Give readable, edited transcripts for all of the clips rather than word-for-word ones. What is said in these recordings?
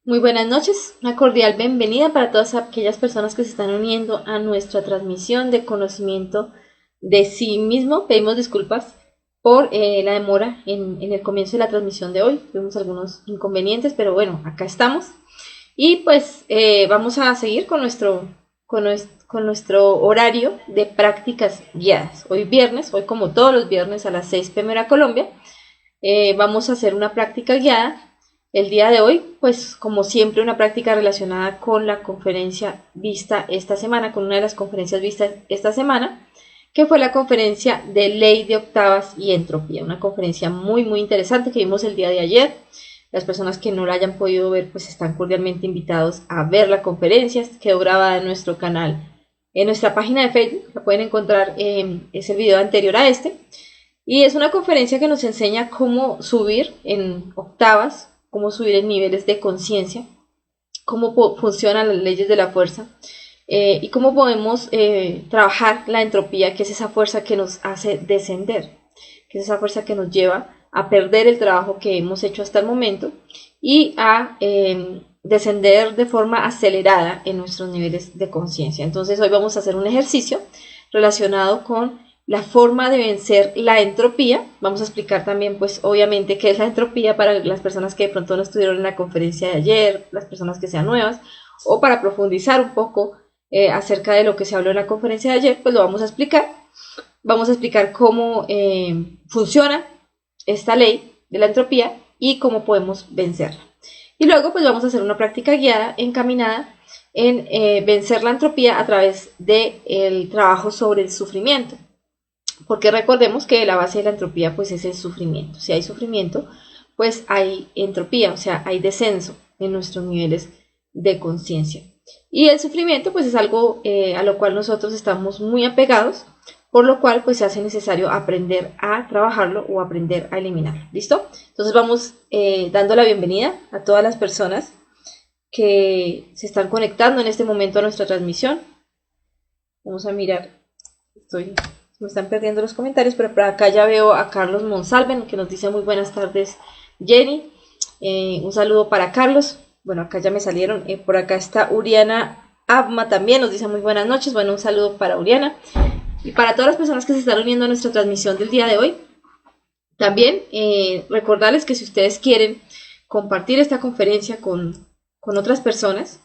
Muy buenas noches, una cordial bienvenida para todas aquellas personas que se están uniendo a nuestra transmisión de conocimiento de sí mismo. Pedimos disculpas por la demora en el comienzo de la transmisión de hoy. Tuvimos algunos inconvenientes, pero bueno, acá estamos. Y pues vamos a seguir con nuestro horario de prácticas guiadas. Hoy viernes, hoy como todos los viernes a las 6 p.m. hora Colombia, vamos a hacer una práctica guiada. El día de hoy, pues como siempre, una práctica relacionada con la conferencia vista esta semana, con una de las conferencias vistas esta semana, que fue la conferencia de Ley de Octavas y Entropía, una conferencia muy interesante que vimos el día de ayer. Las personas que no la hayan podido ver, pues están cordialmente invitados a ver la conferencia. Quedó grabada en nuestro canal, en nuestra página de Facebook, la pueden encontrar, es el video anterior a este. Y es una conferencia que nos enseña cómo subir en octavas, cómo subir en niveles de conciencia, cómo funcionan las leyes de la fuerza y cómo podemos trabajar la entropía, que es esa fuerza que nos hace descender, que es esa fuerza que nos lleva a perder el trabajo que hemos hecho hasta el momento y a descender de forma acelerada en nuestros niveles de conciencia. Entonces hoy vamos a hacer un ejercicio relacionado con la forma de vencer la entropía. Vamos a explicar también, pues obviamente, qué es la entropía para las personas que de pronto no estuvieron en la conferencia de ayer, las personas que sean nuevas, o para profundizar un poco acerca de lo que se habló en la conferencia de ayer, pues lo vamos a explicar. Vamos a explicar cómo funciona esta ley de la entropía y cómo podemos vencerla. Y luego, pues vamos a hacer una práctica guiada encaminada en vencer la entropía a través del trabajo sobre el sufrimiento. Porque recordemos que la base de la entropía pues es el sufrimiento. Si hay sufrimiento, pues hay entropía, o sea, hay descenso en nuestros niveles de conciencia. Y el sufrimiento pues es algo a lo cual nosotros estamos muy apegados, por lo cual pues se hace necesario aprender a trabajarlo o aprender a eliminarlo. ¿Listo? Entonces vamos dando la bienvenida a todas las personas que se están conectando en este momento a nuestra transmisión. Vamos a mirar, me están perdiendo los comentarios, pero por acá ya veo a Carlos Monsalven, que nos dice muy buenas tardes, Jenny. Un saludo para Carlos. Bueno, acá ya me salieron. Por acá está Uriana Abma también, nos dice muy buenas noches. Bueno, un saludo para Uriana. Y para todas las personas que se están uniendo a nuestra transmisión del día de hoy, también recordarles que si ustedes quieren compartir esta conferencia con otras personas,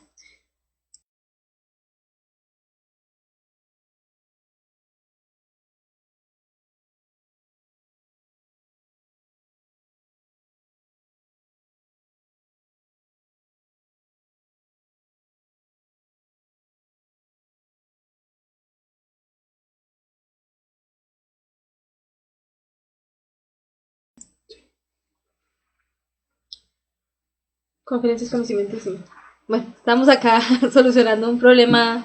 conferencias, conocimientos, sí. Bueno, estamos acá solucionando un problema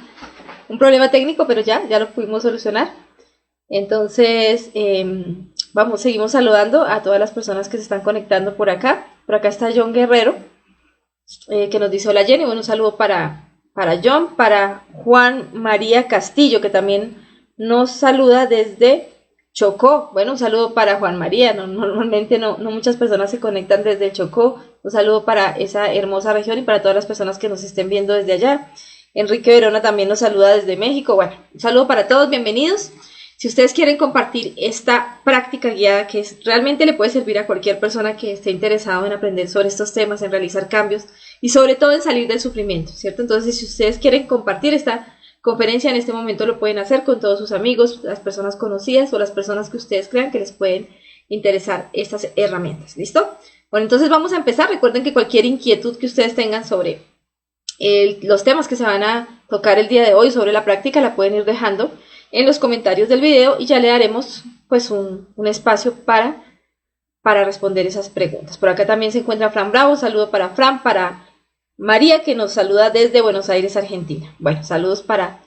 técnico, pero ya lo pudimos solucionar. Entonces, seguimos saludando a todas las personas que se están conectando por acá. Por acá está John Guerrero, que nos dice hola Jenny. Bueno, un saludo para John, para Juan María Castillo, que también nos saluda desde Chocó. Bueno, un saludo para Juan María. Normalmente no muchas personas se conectan desde Chocó. Un saludo para esa hermosa región y para todas las personas que nos estén viendo desde allá. Enrique Verona también nos saluda desde México. Bueno, un saludo para todos, bienvenidos. Si ustedes quieren compartir esta práctica guiada que realmente le puede servir a cualquier persona que esté interesado en aprender sobre estos temas, en realizar cambios y sobre todo en salir del sufrimiento, ¿cierto? Entonces, si ustedes quieren compartir esta conferencia en este momento, lo pueden hacer con todos sus amigos, las personas conocidas o las personas que ustedes crean que les pueden interesar estas herramientas. ¿Listo? Bueno, entonces vamos a empezar. Recuerden que cualquier inquietud que ustedes tengan sobre los temas que se van a tocar el día de hoy, sobre la práctica, la pueden ir dejando en los comentarios del video y ya le daremos pues un espacio para responder esas preguntas. Por acá también se encuentra Fran Bravo, saludo para Fran, para María, que nos saluda desde Buenos Aires, Argentina. Bueno, saludos para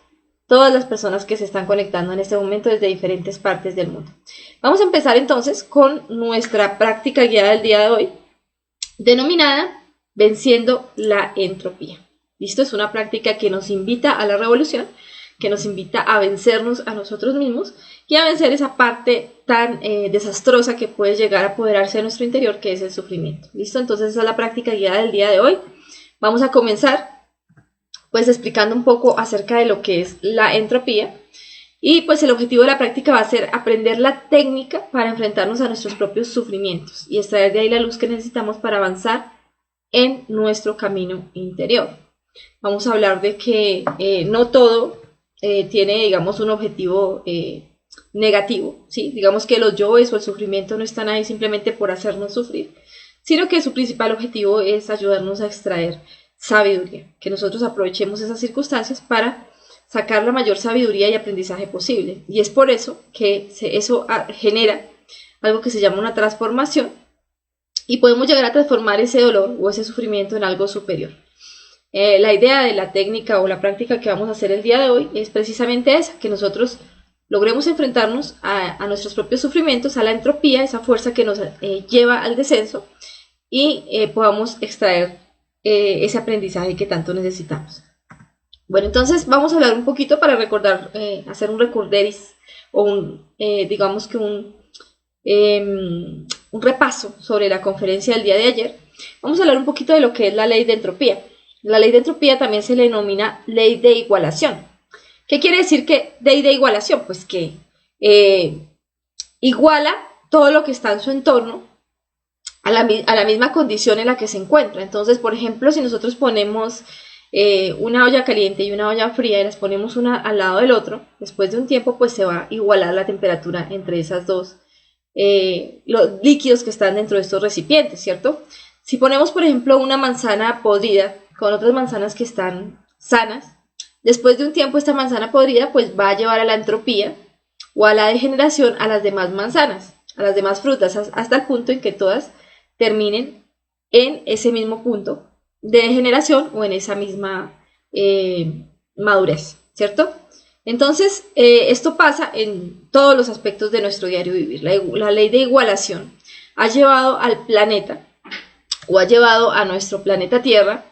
todas las personas que se están conectando en este momento desde diferentes partes del mundo. Vamos a empezar entonces con nuestra práctica guiada del día de hoy, denominada Venciendo la Entropía. ¿Listo? Es una práctica que nos invita a la revolución, que nos invita a vencernos a nosotros mismos y a vencer esa parte tan desastrosa que puede llegar a apoderarse de nuestro interior, que es el sufrimiento. ¿Listo? Entonces esa es la práctica guiada del día de hoy. Vamos a comenzar pues explicando un poco acerca de lo que es la entropía. Y pues el objetivo de la práctica va a ser aprender la técnica para enfrentarnos a nuestros propios sufrimientos y extraer de ahí la luz que necesitamos para avanzar en nuestro camino interior. Vamos a hablar de que no todo tiene, digamos, un objetivo negativo, ¿sí? Digamos que los yoes o el sufrimiento no están ahí simplemente por hacernos sufrir, sino que su principal objetivo es ayudarnos a extraer sabiduría, que nosotros aprovechemos esas circunstancias para sacar la mayor sabiduría y aprendizaje posible. Y es por eso que eso genera algo que se llama una transformación y podemos llegar a transformar ese dolor o ese sufrimiento en algo superior. La idea de la técnica o la práctica que vamos a hacer el día de hoy es precisamente esa, que nosotros logremos enfrentarnos a nuestros propios sufrimientos, a la entropía, esa fuerza que nos lleva al descenso y podamos extraer ese aprendizaje que tanto necesitamos. Bueno, entonces vamos a hablar un poquito para recordar, hacer un recorderis o digamos que un repaso sobre la conferencia del día de ayer. Vamos a hablar un poquito de lo que es la ley de entropía. La ley de entropía también se le denomina ley de igualación. ¿Qué quiere decir que ley de igualación? Pues que iguala todo lo que está en su entorno a la misma condición en la que se encuentra. Entonces, por ejemplo, si nosotros ponemos una olla caliente y una olla fría y las ponemos una al lado del otro, después de un tiempo pues se va a igualar la temperatura entre esas dos, los líquidos que están dentro de estos recipientes, ¿cierto? Si ponemos, por ejemplo, una manzana podrida con otras manzanas que están sanas, después de un tiempo esta manzana podrida pues va a llevar a la entropía o a la degeneración a las demás manzanas, a las demás frutas, hasta el punto en que todas terminen en ese mismo punto de degeneración o en esa misma madurez, ¿cierto? Entonces, esto pasa en todos los aspectos de nuestro diario vivir. La ley de igualación ha llevado al planeta, o ha llevado a nuestro planeta Tierra,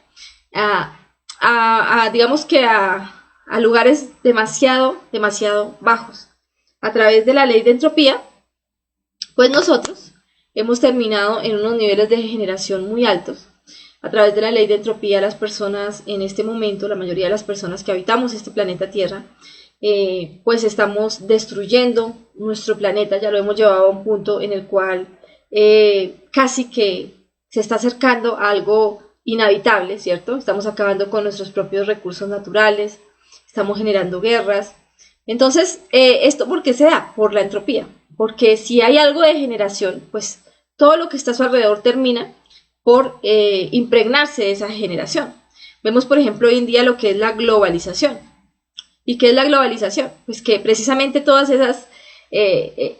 digamos que a lugares demasiado bajos. A través de la ley de entropía, pues nosotros hemos terminado en unos niveles de degeneración muy altos. A través de la ley de entropía, las personas en este momento, la mayoría de las personas que habitamos este planeta Tierra, pues estamos destruyendo nuestro planeta, ya lo hemos llevado a un punto en el cual casi que se está acercando a algo inhabitable, ¿cierto? Estamos acabando con nuestros propios recursos naturales, estamos generando guerras. Entonces, ¿esto por qué se da? Por la entropía, porque si hay algo de degeneración, pues todo lo que está a su alrededor termina por impregnarse de esa generación. Vemos, por ejemplo, hoy en día lo que es la globalización. ¿Y qué es la globalización? Pues que precisamente todas esas,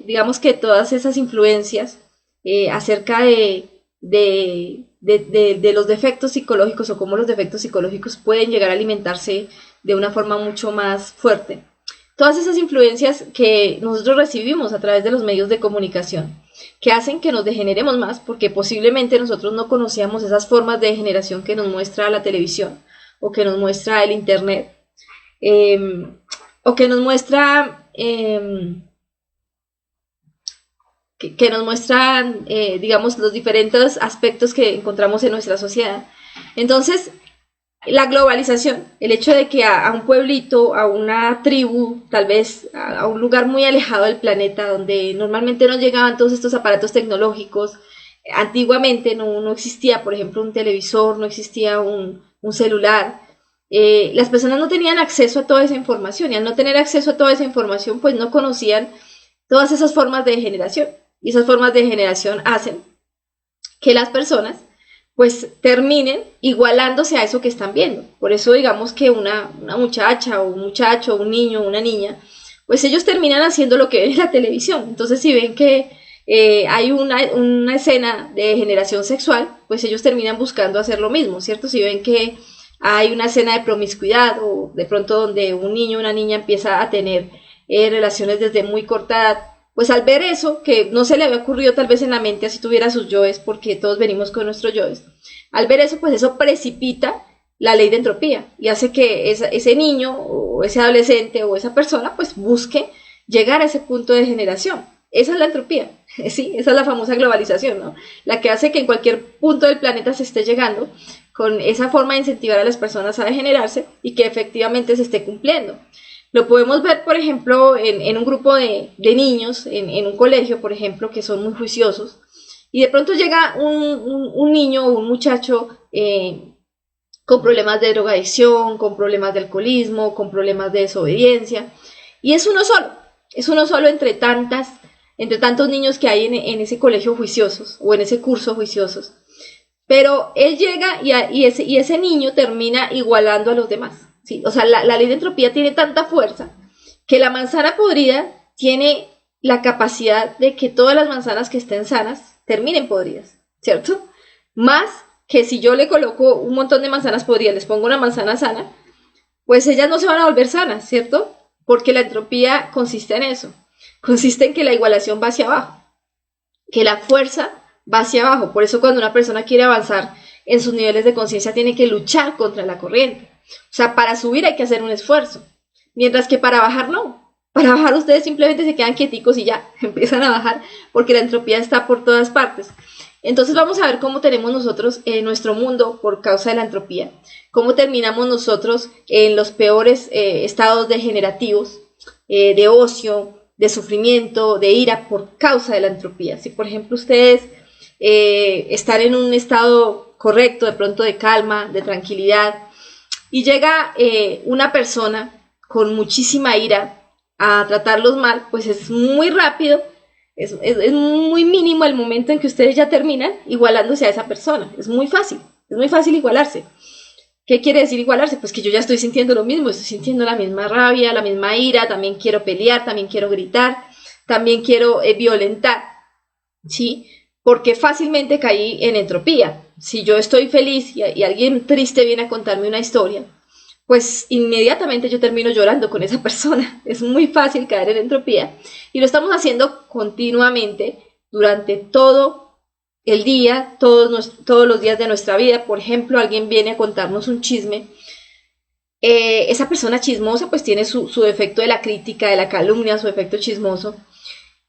digamos que todas esas influencias acerca de los defectos psicológicos o cómo los defectos psicológicos pueden llegar a alimentarse de una forma mucho más fuerte. Todas esas influencias que nosotros recibimos a través de los medios de comunicación, que hacen que nos degeneremos más, porque posiblemente nosotros no conocíamos esas formas de degeneración que nos muestra la televisión, o que nos muestra el internet, o que nos muestra, que nos muestran, digamos, los diferentes aspectos que encontramos en nuestra sociedad. Entonces, la globalización, el hecho de que a un pueblito, a una tribu, tal vez a un lugar muy alejado del planeta, donde normalmente no llegaban todos estos aparatos tecnológicos, antiguamente no existía, por ejemplo, un televisor, no existía un celular, las personas no tenían acceso a toda esa información, y al no tener acceso a toda esa información, pues no conocían todas esas formas de generación, y esas formas de generación hacen que las personas pues terminen igualándose a eso que están viendo. Por eso digamos que una muchacha o un muchacho, un niño o una niña, pues ellos terminan haciendo lo que ven en la televisión. Entonces si ven que hay una escena de generación sexual, pues ellos terminan buscando hacer lo mismo, ¿cierto? Si ven que hay una escena de promiscuidad o de pronto donde un niño o una niña empieza a tener relaciones desde muy corta edad, pues al ver eso, que no se le había ocurrido tal vez en la mente así tuviera sus yoes, porque todos venimos con nuestros yoes, al ver eso, pues eso precipita la ley de entropía y hace que ese niño o ese adolescente o esa persona pues busque llegar a ese punto de generación. Esa es la entropía, ¿sí? Esa es la famosa globalización, ¿no? La que hace que en cualquier punto del planeta se esté llegando, con esa forma de incentivar a las personas a degenerarse y que efectivamente se esté cumpliendo. Lo podemos ver, por ejemplo, en un grupo de niños, en un colegio, por ejemplo, que son muy juiciosos, y de pronto llega un niño o un muchacho con problemas de drogadicción, con problemas de alcoholismo, con problemas de desobediencia, y es uno solo entre tantos niños que hay en ese colegio juiciosos, o en ese curso juiciosos. Pero él llega y ese niño termina igualando a los demás. ¿Sí? O sea, la ley de entropía tiene tanta fuerza que la manzana podrida tiene la capacidad de que todas las manzanas que estén sanas terminen podridas, ¿cierto? Más que si yo le coloco un montón de manzanas podridas, les pongo una manzana sana, pues ellas no se van a volver sanas, ¿cierto? Porque la entropía consiste en eso, consiste en que la igualación va hacia abajo, que la fuerza va hacia abajo. Por eso cuando una persona quiere avanzar en sus niveles de conciencia tiene que luchar contra la corriente. O sea, para subir hay que hacer un esfuerzo, mientras que para bajar no. Para bajar ustedes simplemente se quedan quieticos y ya empiezan a bajar porque la entropía está por todas partes. Entonces vamos a ver cómo tenemos nosotros nuestro mundo por causa de la entropía, cómo terminamos nosotros en los peores estados degenerativos, de ocio, de sufrimiento, de ira por causa de la entropía. Si por ejemplo ustedes están en un estado correcto, de pronto de calma, de tranquilidad, y llega una persona con muchísima ira a tratarlos mal, pues es muy rápido, es muy mínimo el momento en que ustedes ya terminan igualándose a esa persona. Es muy fácil igualarse. ¿Qué quiere decir igualarse? Pues que yo ya estoy sintiendo lo mismo, estoy sintiendo la misma rabia, la misma ira, también quiero pelear, también quiero gritar, también quiero violentar, ¿sí? Porque fácilmente caí en entropía. Si yo estoy feliz y alguien triste viene a contarme una historia, pues inmediatamente yo termino llorando con esa persona. Es muy fácil caer en entropía y lo estamos haciendo continuamente durante todo el día, todos los días de nuestra vida. Por ejemplo, alguien viene a contarnos un chisme. Esa persona chismosa pues tiene su efecto de la crítica, de la calumnia, su efecto chismoso.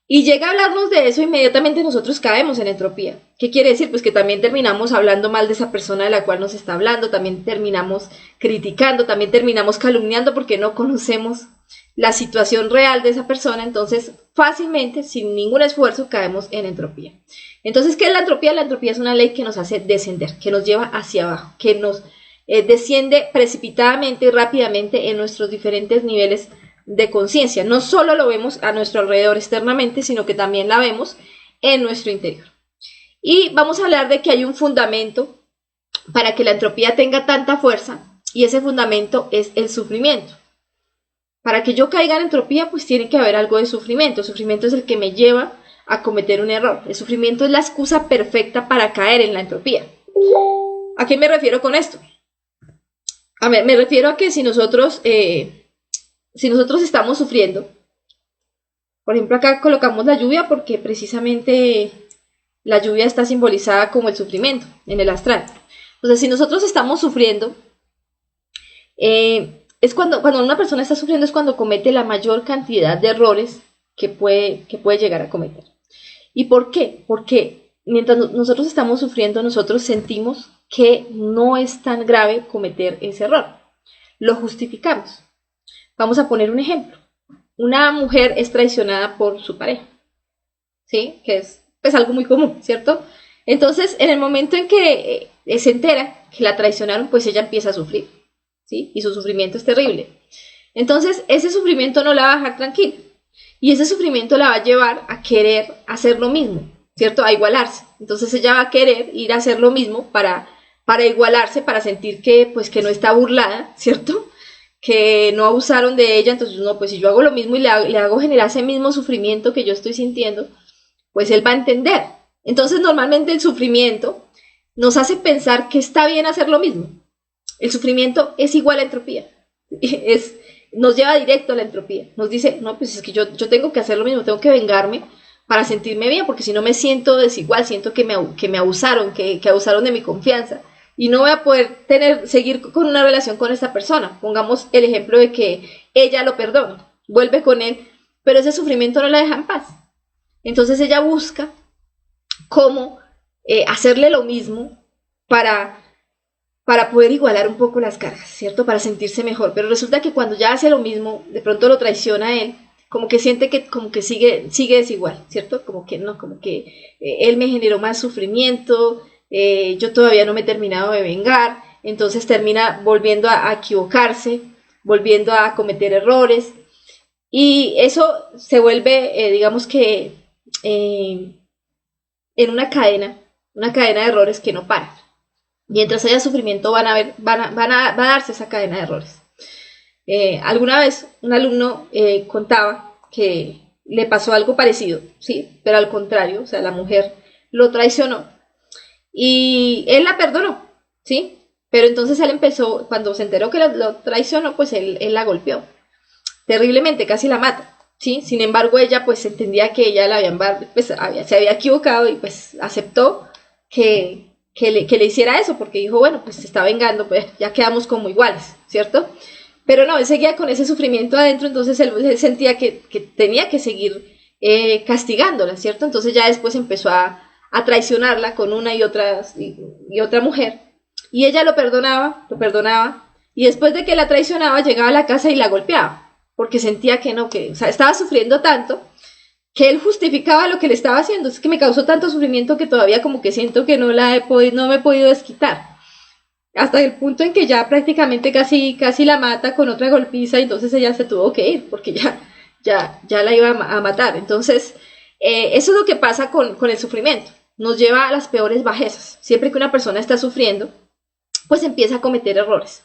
Y llega a hablarnos de eso, inmediatamente nosotros caemos en entropía. ¿Qué quiere decir? Pues que también terminamos hablando mal de esa persona de la cual nos está hablando, también terminamos criticando, también terminamos calumniando porque no conocemos la situación real de esa persona. Entonces, fácilmente, sin ningún esfuerzo, caemos en entropía. Entonces, ¿qué es la entropía? La entropía es una ley que nos hace descender, que nos lleva hacia abajo, que nos desciende precipitadamente y rápidamente en nuestros diferentes niveles de conciencia. No solo lo vemos a nuestro alrededor externamente, sino que también la vemos en nuestro interior. Y vamos a hablar de que hay un fundamento para que la entropía tenga tanta fuerza, y ese fundamento es el sufrimiento. Para que yo caiga en entropía, pues tiene que haber algo de sufrimiento. El sufrimiento es el que me lleva a cometer un error. El sufrimiento es la excusa perfecta para caer en la entropía. ¿A qué me refiero con esto? Me refiero a que si nosotros estamos sufriendo, por ejemplo acá colocamos la lluvia porque precisamente la lluvia está simbolizada como el sufrimiento en el astral. Entonces, si nosotros estamos sufriendo, es cuando una persona está sufriendo es cuando comete la mayor cantidad de errores que puede llegar a cometer. ¿Y por qué? Porque mientras nosotros estamos sufriendo, nosotros sentimos que no es tan grave cometer ese error. Lo justificamos. Vamos a poner un ejemplo. Una mujer es traicionada por su pareja, ¿sí? Que es pues algo muy común, ¿cierto? Entonces, en el momento en que se entera que la traicionaron, pues ella empieza a sufrir, ¿sí? Y su sufrimiento es terrible. Entonces, ese sufrimiento no la va a dejar tranquila. Y ese sufrimiento la va a llevar a querer hacer lo mismo, ¿cierto? A igualarse. Entonces, ella va a querer ir a hacer lo mismo para igualarse, para sentir que no está burlada, ¿cierto? Que no abusaron de ella. Entonces, no, pues si yo hago lo mismo y le hago generar ese mismo sufrimiento que yo estoy sintiendo, pues él va a entender. Entonces, normalmente el sufrimiento nos hace pensar que está bien hacer lo mismo. El sufrimiento es igual a entropía. Nos lleva directo a la entropía. Nos dice, no, pues es que yo tengo que hacer lo mismo, tengo que vengarme para sentirme bien, porque si no me siento desigual, siento que me abusaron, que abusaron de mi confianza. Y no voy a poder seguir con una relación con esta persona. Pongamos el ejemplo de que ella lo perdona, vuelve con él, pero ese sufrimiento no la deja en paz. Entonces ella busca cómo hacerle lo mismo para para poder igualar un poco las cargas, ¿cierto? Para sentirse mejor. Pero resulta que cuando ya hace lo mismo, de pronto lo traiciona a él, como que siente que como que sigue desigual, ¿cierto? Como que no, como que él me generó más sufrimiento, yo todavía no me he terminado de vengar, entonces termina volviendo a equivocarse, volviendo a cometer errores, y eso se vuelve, digamos que, en una cadena de errores que no para. Mientras haya sufrimiento va a darse esa cadena de errores. Alguna vez un alumno contaba que le pasó algo parecido, ¿sí? Pero al contrario, o sea, la mujer lo traicionó y él la perdonó, ¿sí? Pero entonces él empezó, cuando se enteró que lo traicionó, pues él la golpeó terriblemente, casi la mata, ¿sí? Sin embargo, ella pues entendía que ella se había equivocado y pues aceptó que le hiciera eso, porque dijo, bueno, pues se está vengando, pues ya quedamos como iguales, ¿cierto? Pero no, él seguía con ese sufrimiento adentro, entonces él sentía que tenía que seguir castigándola, ¿cierto? Entonces ya después empezó a traicionarla con una y otra mujer, y ella lo perdonaba, y después de que la traicionaba, llegaba a la casa y la golpeaba, porque sentía que no, o sea, estaba sufriendo tanto, que él justificaba lo que le estaba haciendo, es que me causó tanto sufrimiento que todavía como que siento que no me he podido desquitar, hasta el punto en que ya prácticamente casi la mata con otra golpiza, y entonces ella se tuvo que ir, porque ya la iba a matar. Entonces, eso es lo que pasa con el sufrimiento, nos lleva a las peores bajezas. Siempre que una persona está sufriendo, pues empieza a cometer errores.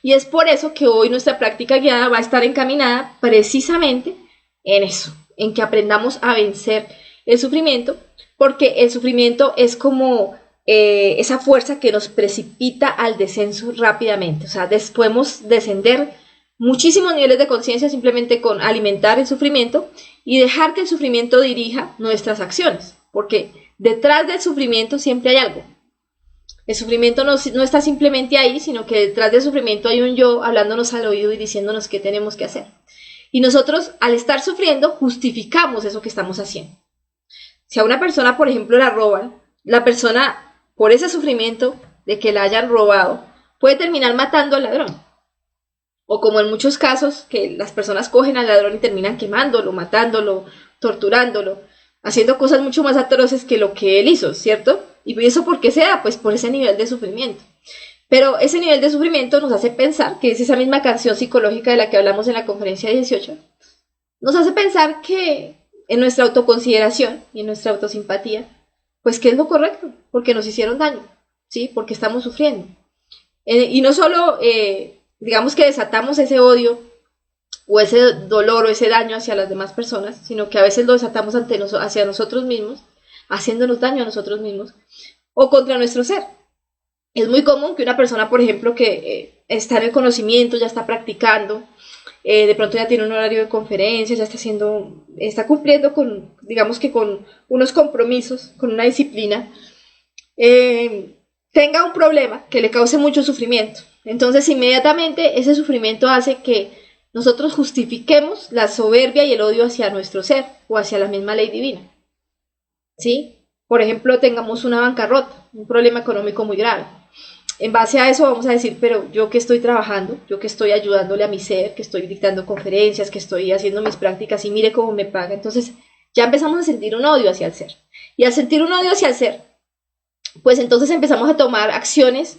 Y es por eso que hoy nuestra práctica guiada va a estar encaminada precisamente en eso, en que aprendamos a vencer el sufrimiento, porque el sufrimiento es como esa fuerza que nos precipita al descenso rápidamente. O sea, podemos descender muchísimos niveles de conciencia simplemente con alimentar el sufrimiento y dejar que el sufrimiento dirija nuestras acciones, porque detrás del sufrimiento siempre hay algo. El sufrimiento no está simplemente ahí, sino que detrás del sufrimiento hay un yo hablándonos al oído y diciéndonos qué tenemos que hacer. Y nosotros, al estar sufriendo, justificamos eso que estamos haciendo. Si a una persona, por ejemplo, la roban, la persona, por ese sufrimiento de que la hayan robado, puede terminar matando al ladrón. O como en muchos casos, que las personas cogen al ladrón y terminan quemándolo, matándolo, torturándolo, haciendo cosas mucho más atroces que lo que él hizo, ¿cierto? ¿Y eso por qué se da? Pues por ese nivel de sufrimiento. Pero ese nivel de sufrimiento nos hace pensar, que es esa misma canción psicológica de la que hablamos en la conferencia 18, nos hace pensar que en nuestra autoconsideración y en nuestra autosimpatía, pues que es lo correcto, porque nos hicieron daño, ¿sí? Porque estamos sufriendo. Y no solo, digamos que desatamos ese odio o ese dolor o ese daño hacia las demás personas, sino que a veces lo desatamos hacia nosotros mismos, haciéndonos daño a nosotros mismos, o contra nuestro ser. Es muy común que una persona, por ejemplo, que está en el conocimiento, ya está practicando, de pronto ya tiene un horario de conferencias, ya está cumpliendo con, digamos que con unos compromisos, con una disciplina, tenga un problema que le cause mucho sufrimiento. Entonces, inmediatamente ese sufrimiento hace que nosotros justifiquemos la soberbia y el odio hacia nuestro ser o hacia la misma ley divina. ¿Sí? Por ejemplo, tengamos una bancarrota, un problema económico muy grave. En base a eso vamos a decir, pero yo que estoy trabajando, yo que estoy ayudándole a mi ser, que estoy dictando conferencias, que estoy haciendo mis prácticas y mire cómo me paga. Entonces ya empezamos a sentir un odio hacia el ser. Y al sentir un odio hacia el ser, pues entonces empezamos a tomar acciones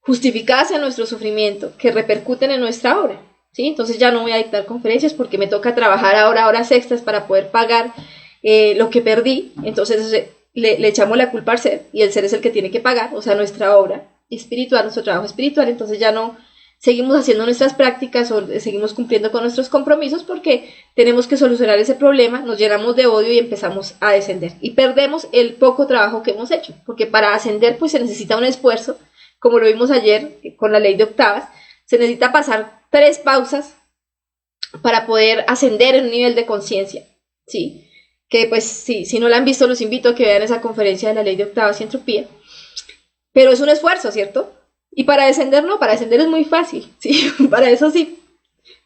justificadas en nuestro sufrimiento que repercuten en nuestra obra. ¿Sí? Entonces ya no voy a dictar conferencias porque me toca trabajar ahora horas extras para poder pagar lo que perdí. Entonces le echamos la culpa al ser, y el ser es el que tiene que pagar, o sea, nuestra obra espiritual, nuestro trabajo espiritual. Entonces ya no seguimos haciendo nuestras prácticas o seguimos cumpliendo con nuestros compromisos porque tenemos que solucionar ese problema, nos llenamos de odio y empezamos a descender y perdemos el poco trabajo que hemos hecho, porque para ascender pues se necesita un esfuerzo, como lo vimos ayer con la ley de octavas. Se necesita pasar 3 pausas para poder ascender en un nivel de conciencia, ¿sí? Que pues sí, si no la han visto, los invito a que vean esa conferencia de la ley de octavas y entropía. Pero es un esfuerzo, ¿cierto? Y para descender no, para descender es muy fácil, ¿sí? Para eso sí,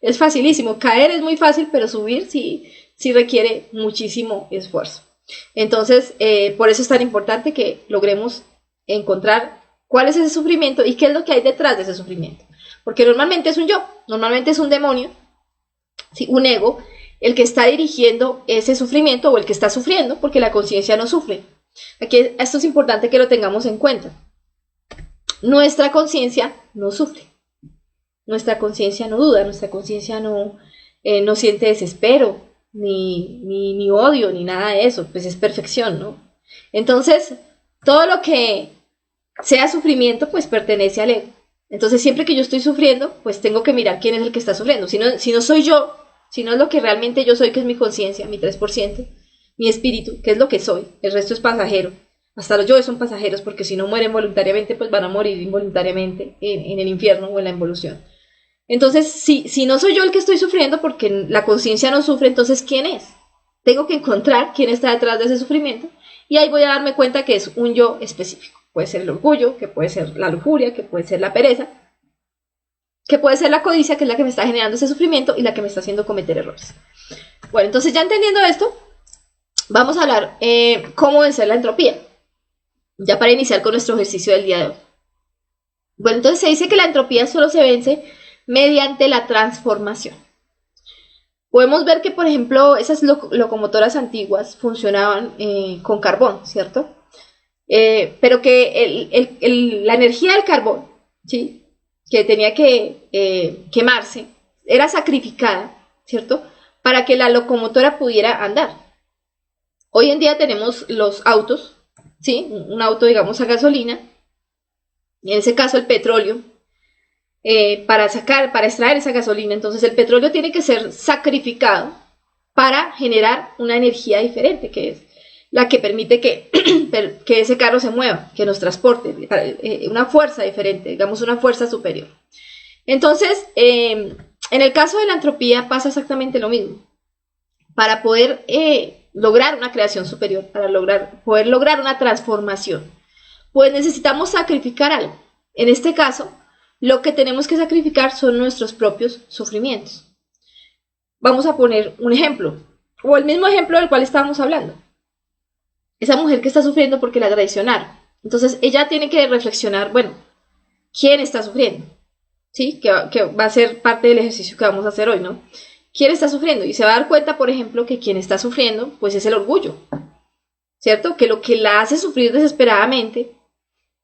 es facilísimo. Caer es muy fácil, pero subir sí requiere muchísimo esfuerzo. Entonces, por eso es tan importante que logremos encontrar cuál es ese sufrimiento y qué es lo que hay detrás de ese sufrimiento. Porque normalmente es un yo, normalmente es un demonio, ¿sí? Un ego, el que está dirigiendo ese sufrimiento o el que está sufriendo, porque la conciencia no sufre. Aquí esto es importante que lo tengamos en cuenta. Nuestra conciencia no sufre, nuestra conciencia no duda, nuestra conciencia no siente desespero, ni odio, ni nada de eso, pues es perfección, ¿no? Entonces, todo lo que sea sufrimiento, pues pertenece al ego. Entonces, siempre que yo estoy sufriendo, pues tengo que mirar quién es el que está sufriendo. Si no soy yo, si no es lo que realmente yo soy, que es mi conciencia, mi 3%, mi espíritu, que es lo que soy, el resto es pasajero. Hasta los yoes son pasajeros, porque si no mueren voluntariamente, pues van a morir involuntariamente en el infierno o en la involución. Entonces, si no soy yo el que estoy sufriendo, porque la conciencia no sufre, entonces ¿quién es? Tengo que encontrar quién está detrás de ese sufrimiento, y ahí voy a darme cuenta que es un yo específico. Puede ser el orgullo, que puede ser la lujuria, que puede ser la pereza, que puede ser la codicia, que es la que me está generando ese sufrimiento y la que me está haciendo cometer errores. Bueno, entonces ya entendiendo esto, vamos a hablar cómo vencer la entropía, ya para iniciar con nuestro ejercicio del día de hoy. Bueno, entonces se dice que la entropía solo se vence mediante la transformación. Podemos ver que, por ejemplo, esas locomotoras antiguas funcionaban con carbón, ¿cierto? Pero que la energía del carbón, ¿sí?, que tenía que quemarse, era sacrificada, ¿cierto?, para que la locomotora pudiera andar. Hoy en día tenemos los autos, ¿sí?, un auto, digamos, a gasolina, y en ese caso el petróleo, para extraer esa gasolina. Entonces el petróleo tiene que ser sacrificado para generar una energía diferente, que es la que permite que ese carro se mueva, que nos transporte, una fuerza diferente, digamos una fuerza superior. Entonces, en el caso de la entropía pasa exactamente lo mismo. Para poder lograr una creación superior, para poder lograr una transformación, pues necesitamos sacrificar algo. En este caso, lo que tenemos que sacrificar son nuestros propios sufrimientos. Vamos a poner un ejemplo, o el mismo ejemplo del cual estábamos hablando. Esa mujer que está sufriendo porque la traicionaron. Entonces ella tiene que reflexionar, bueno, ¿quién está sufriendo? ¿Sí? Que va a ser parte del ejercicio que vamos a hacer hoy, ¿no? ¿Quién está sufriendo? Y se va a dar cuenta, por ejemplo, que quien está sufriendo, pues es el orgullo, ¿cierto? Que lo que la hace sufrir desesperadamente,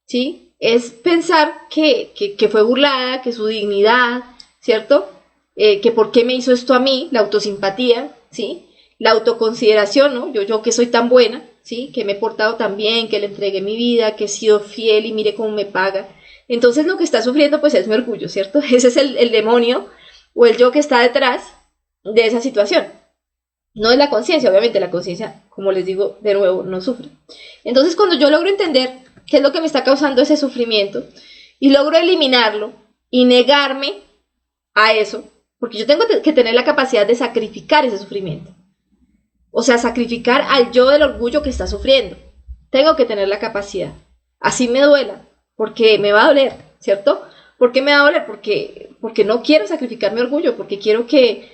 ¿sí?, es pensar que fue burlada, que su dignidad, ¿cierto?, que por qué me hizo esto a mí, la autosimpatía, ¿sí?, la autoconsideración, ¿no? Yo que soy tan buena, ¿sí?, que me he portado tan bien, que le entregué mi vida, que he sido fiel y mire cómo me paga. Entonces lo que está sufriendo pues es mi orgullo, ¿cierto? Ese es el demonio o el yo que está detrás de esa situación. No es la conciencia, obviamente la conciencia, como les digo de nuevo, no sufre. Entonces cuando yo logro entender qué es lo que me está causando ese sufrimiento y logro eliminarlo y negarme a eso, porque yo tengo que tener la capacidad de sacrificar ese sufrimiento. O sea, sacrificar al yo del orgullo que está sufriendo. Tengo que tener la capacidad. Así me duela, porque me va a doler, ¿cierto? ¿Por qué me va a doler? Porque no quiero sacrificar mi orgullo, porque quiero que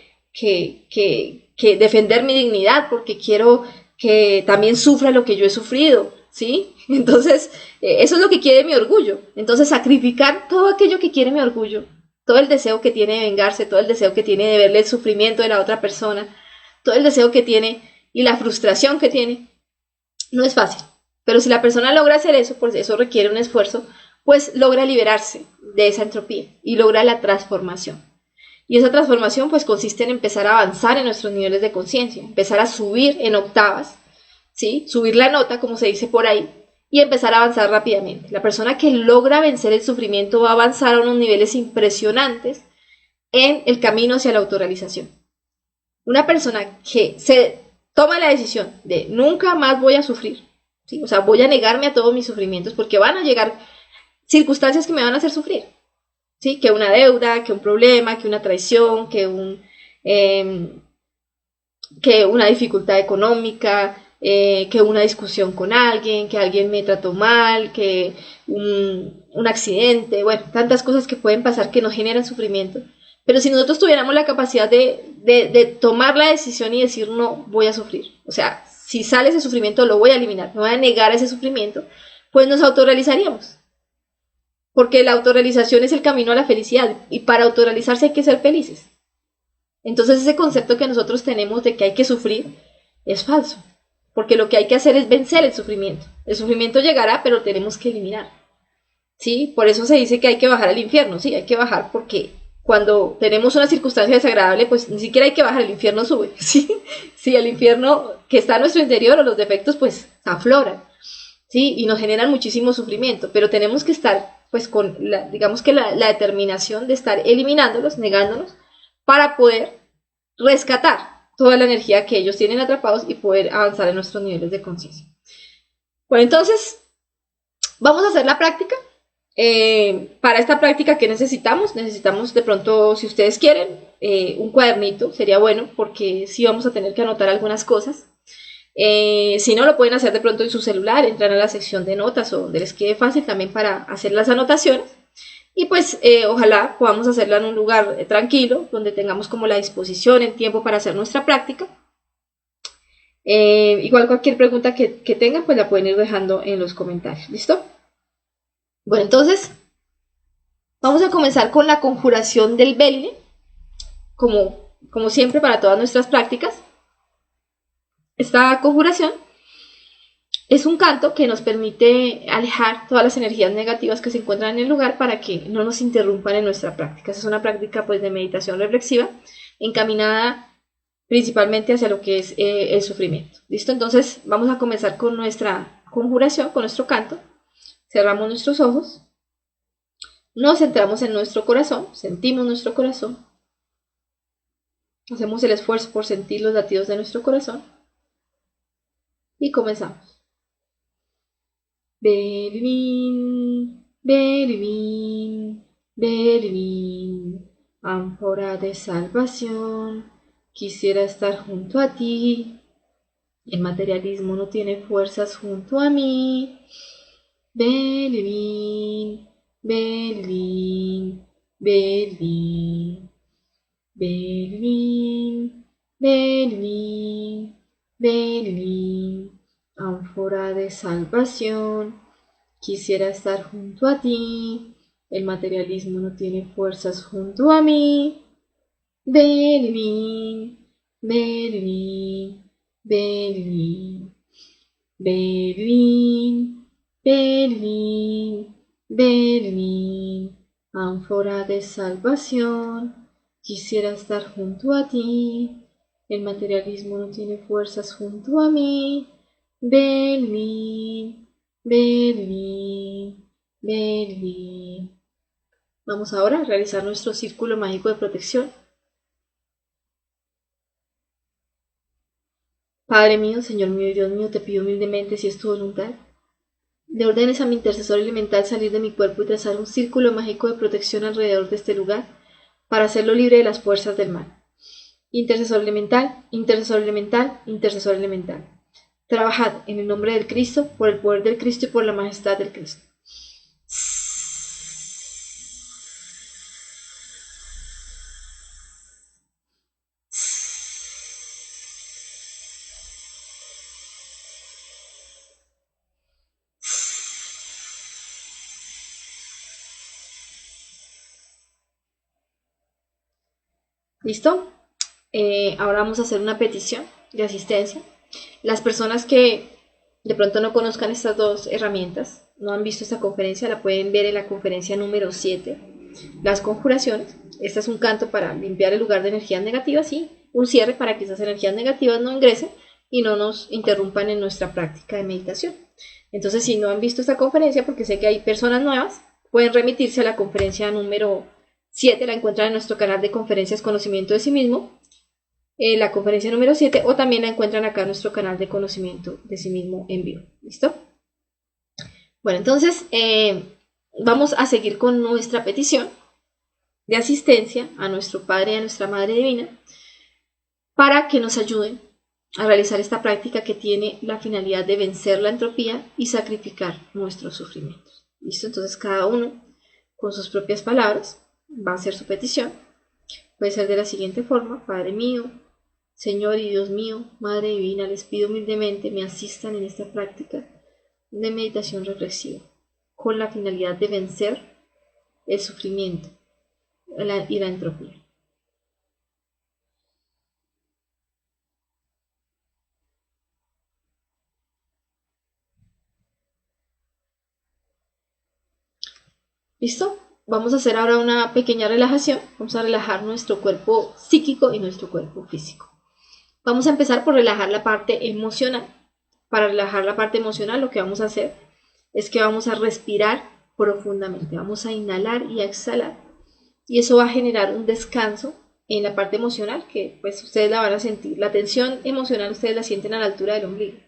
defender mi dignidad, porque quiero que también sufra lo que yo he sufrido, ¿sí? Entonces, eso es lo que quiere mi orgullo. Entonces, sacrificar todo aquello que quiere mi orgullo, todo el deseo que tiene de vengarse, todo el deseo que tiene de verle el sufrimiento de la otra persona, todo el deseo que tiene y la frustración que tiene, no es fácil. Pero si la persona logra hacer eso, pues eso requiere un esfuerzo, pues logra liberarse de esa entropía y logra la transformación. Y esa transformación pues consiste en empezar a avanzar en nuestros niveles de conciencia, empezar a subir en octavas, ¿sí?, subir la nota, como se dice por ahí, y empezar a avanzar rápidamente. La persona que logra vencer el sufrimiento va a avanzar a unos niveles impresionantes en el camino hacia la autorrealización. Una persona que se toma la decisión de nunca más voy a sufrir, ¿sí?, o sea, voy a negarme a todos mis sufrimientos porque van a llegar circunstancias que me van a hacer sufrir, ¿sí?, que una deuda, que un problema, que una traición, que una dificultad económica, que una discusión con alguien, que alguien me trató mal, que un accidente, bueno, tantas cosas que pueden pasar que nos generan sufrimiento. Pero si nosotros tuviéramos la capacidad de tomar la decisión y decir no voy a sufrir, o sea, si sale ese sufrimiento lo voy a eliminar, me voy a negar a ese sufrimiento, pues nos autorrealizaríamos. porque la autorrealización es el camino a la felicidad y para autorrealizarse hay que ser felices. Entonces ese concepto que nosotros tenemos de que hay que sufrir es falso, porque lo que hay que hacer es vencer el sufrimiento. El sufrimiento llegará, pero tenemos que eliminar. ¿Sí? Por eso se dice que hay que bajar al infierno, sí, hay que bajar porque cuando tenemos una circunstancia desagradable, pues ni siquiera hay que bajar, el infierno sube, ¿sí? Sí, el infierno que está en nuestro interior o los defectos, pues afloran, ¿sí? Y nos generan muchísimo sufrimiento, pero tenemos que estar, pues, con, digamos que la determinación de estar eliminándolos, negándolos, para poder rescatar toda la energía que ellos tienen atrapados y poder avanzar en nuestros niveles de conciencia. Bueno, entonces, vamos a hacer la práctica. Para esta práctica, ¿qué necesitamos? Necesitamos de pronto, si ustedes quieren, un cuadernito, sería bueno, porque sí vamos a tener que anotar algunas cosas. Si no, lo pueden hacer de pronto en su celular, entran a la sección de notas o donde les quede fácil también para hacer las anotaciones. Y pues ojalá podamos hacerla en un lugar tranquilo, donde tengamos como la disposición, el tiempo para hacer nuestra práctica. Igual cualquier pregunta que tengan, pues la pueden ir dejando en los comentarios, ¿listo? Bueno, entonces vamos a comenzar con la conjuración del Belile, como siempre para todas nuestras prácticas. Esta conjuración es un canto que nos permite alejar todas las energías negativas que se encuentran en el lugar para que no nos interrumpan en nuestra práctica. Es una práctica pues de meditación reflexiva encaminada principalmente hacia lo que es el sufrimiento. ¿Listo? Entonces vamos a comenzar con nuestra conjuración, con nuestro canto. Cerramos nuestros ojos, nos centramos en nuestro corazón, sentimos nuestro corazón, hacemos el esfuerzo por sentir los latidos de nuestro corazón y comenzamos. Belivin, Belivin, Belivin, ánfora de salvación, quisiera estar junto a ti, el materialismo no tiene fuerzas junto a mí. Belivin, Belivin, Belivin, Belivin, Belivin, Belivin, ánfora de salvación, quisiera estar junto a ti, el materialismo no tiene fuerzas junto a mí. Belivin, Belivin, Belivin, Belivin, Belivin, Belivin, ánfora de salvación, quisiera estar junto a ti, el materialismo no tiene fuerzas junto a mí. Belivin, Belivin, Belivin. Vamos ahora a realizar nuestro círculo mágico de protección. Padre mío, Señor mío y Dios mío, te pido humildemente, si es tu voluntad, le ordenes a mi intercesor elemental salir de mi cuerpo y trazar un círculo mágico de protección alrededor de este lugar para hacerlo libre de las fuerzas del mal. Intercesor elemental, intercesor elemental, intercesor elemental. Trabajad en el nombre del Cristo, por el poder del Cristo y por la majestad del Cristo. ¿Listo? Ahora vamos a hacer una petición de asistencia. Las personas que de pronto no conozcan estas dos herramientas, no han visto esta conferencia, la pueden ver en la conferencia número 7, las conjuraciones. Este es un canto para limpiar el lugar de energías negativas y un cierre para que esas energías negativas no ingresen y no nos interrumpan en nuestra práctica de meditación. Entonces, si no han visto esta conferencia, porque sé que hay personas nuevas, pueden remitirse a la conferencia número 7, la encuentran en nuestro canal de conferencias Conocimiento de sí mismo, la conferencia número 7, o también la encuentran acá en nuestro canal de Conocimiento de sí mismo en vivo. ¿Listo? Bueno, entonces vamos a seguir con nuestra petición de asistencia a nuestro Padre y a nuestra Madre Divina para que nos ayuden a realizar esta práctica que tiene la finalidad de vencer la entropía y sacrificar nuestros sufrimientos. ¿Listo? Entonces cada uno con sus propias palabras va a hacer su petición. Puede ser de la siguiente forma: Padre mío, Señor y Dios mío, Madre Divina, les pido humildemente me asistan en esta práctica de meditación reflexiva, con la finalidad de vencer el sufrimiento y la entropía. ¿Listo? Vamos a hacer ahora una pequeña relajación. Vamos a relajar nuestro cuerpo psíquico y nuestro cuerpo físico. Vamos a empezar por relajar la parte emocional. Para relajar la parte emocional, lo que vamos a hacer es que vamos a respirar profundamente. Vamos a inhalar y a exhalar. Y eso va a generar un descanso en la parte emocional, que pues ustedes la van a sentir. La tensión emocional ustedes la sienten a la altura del ombligo.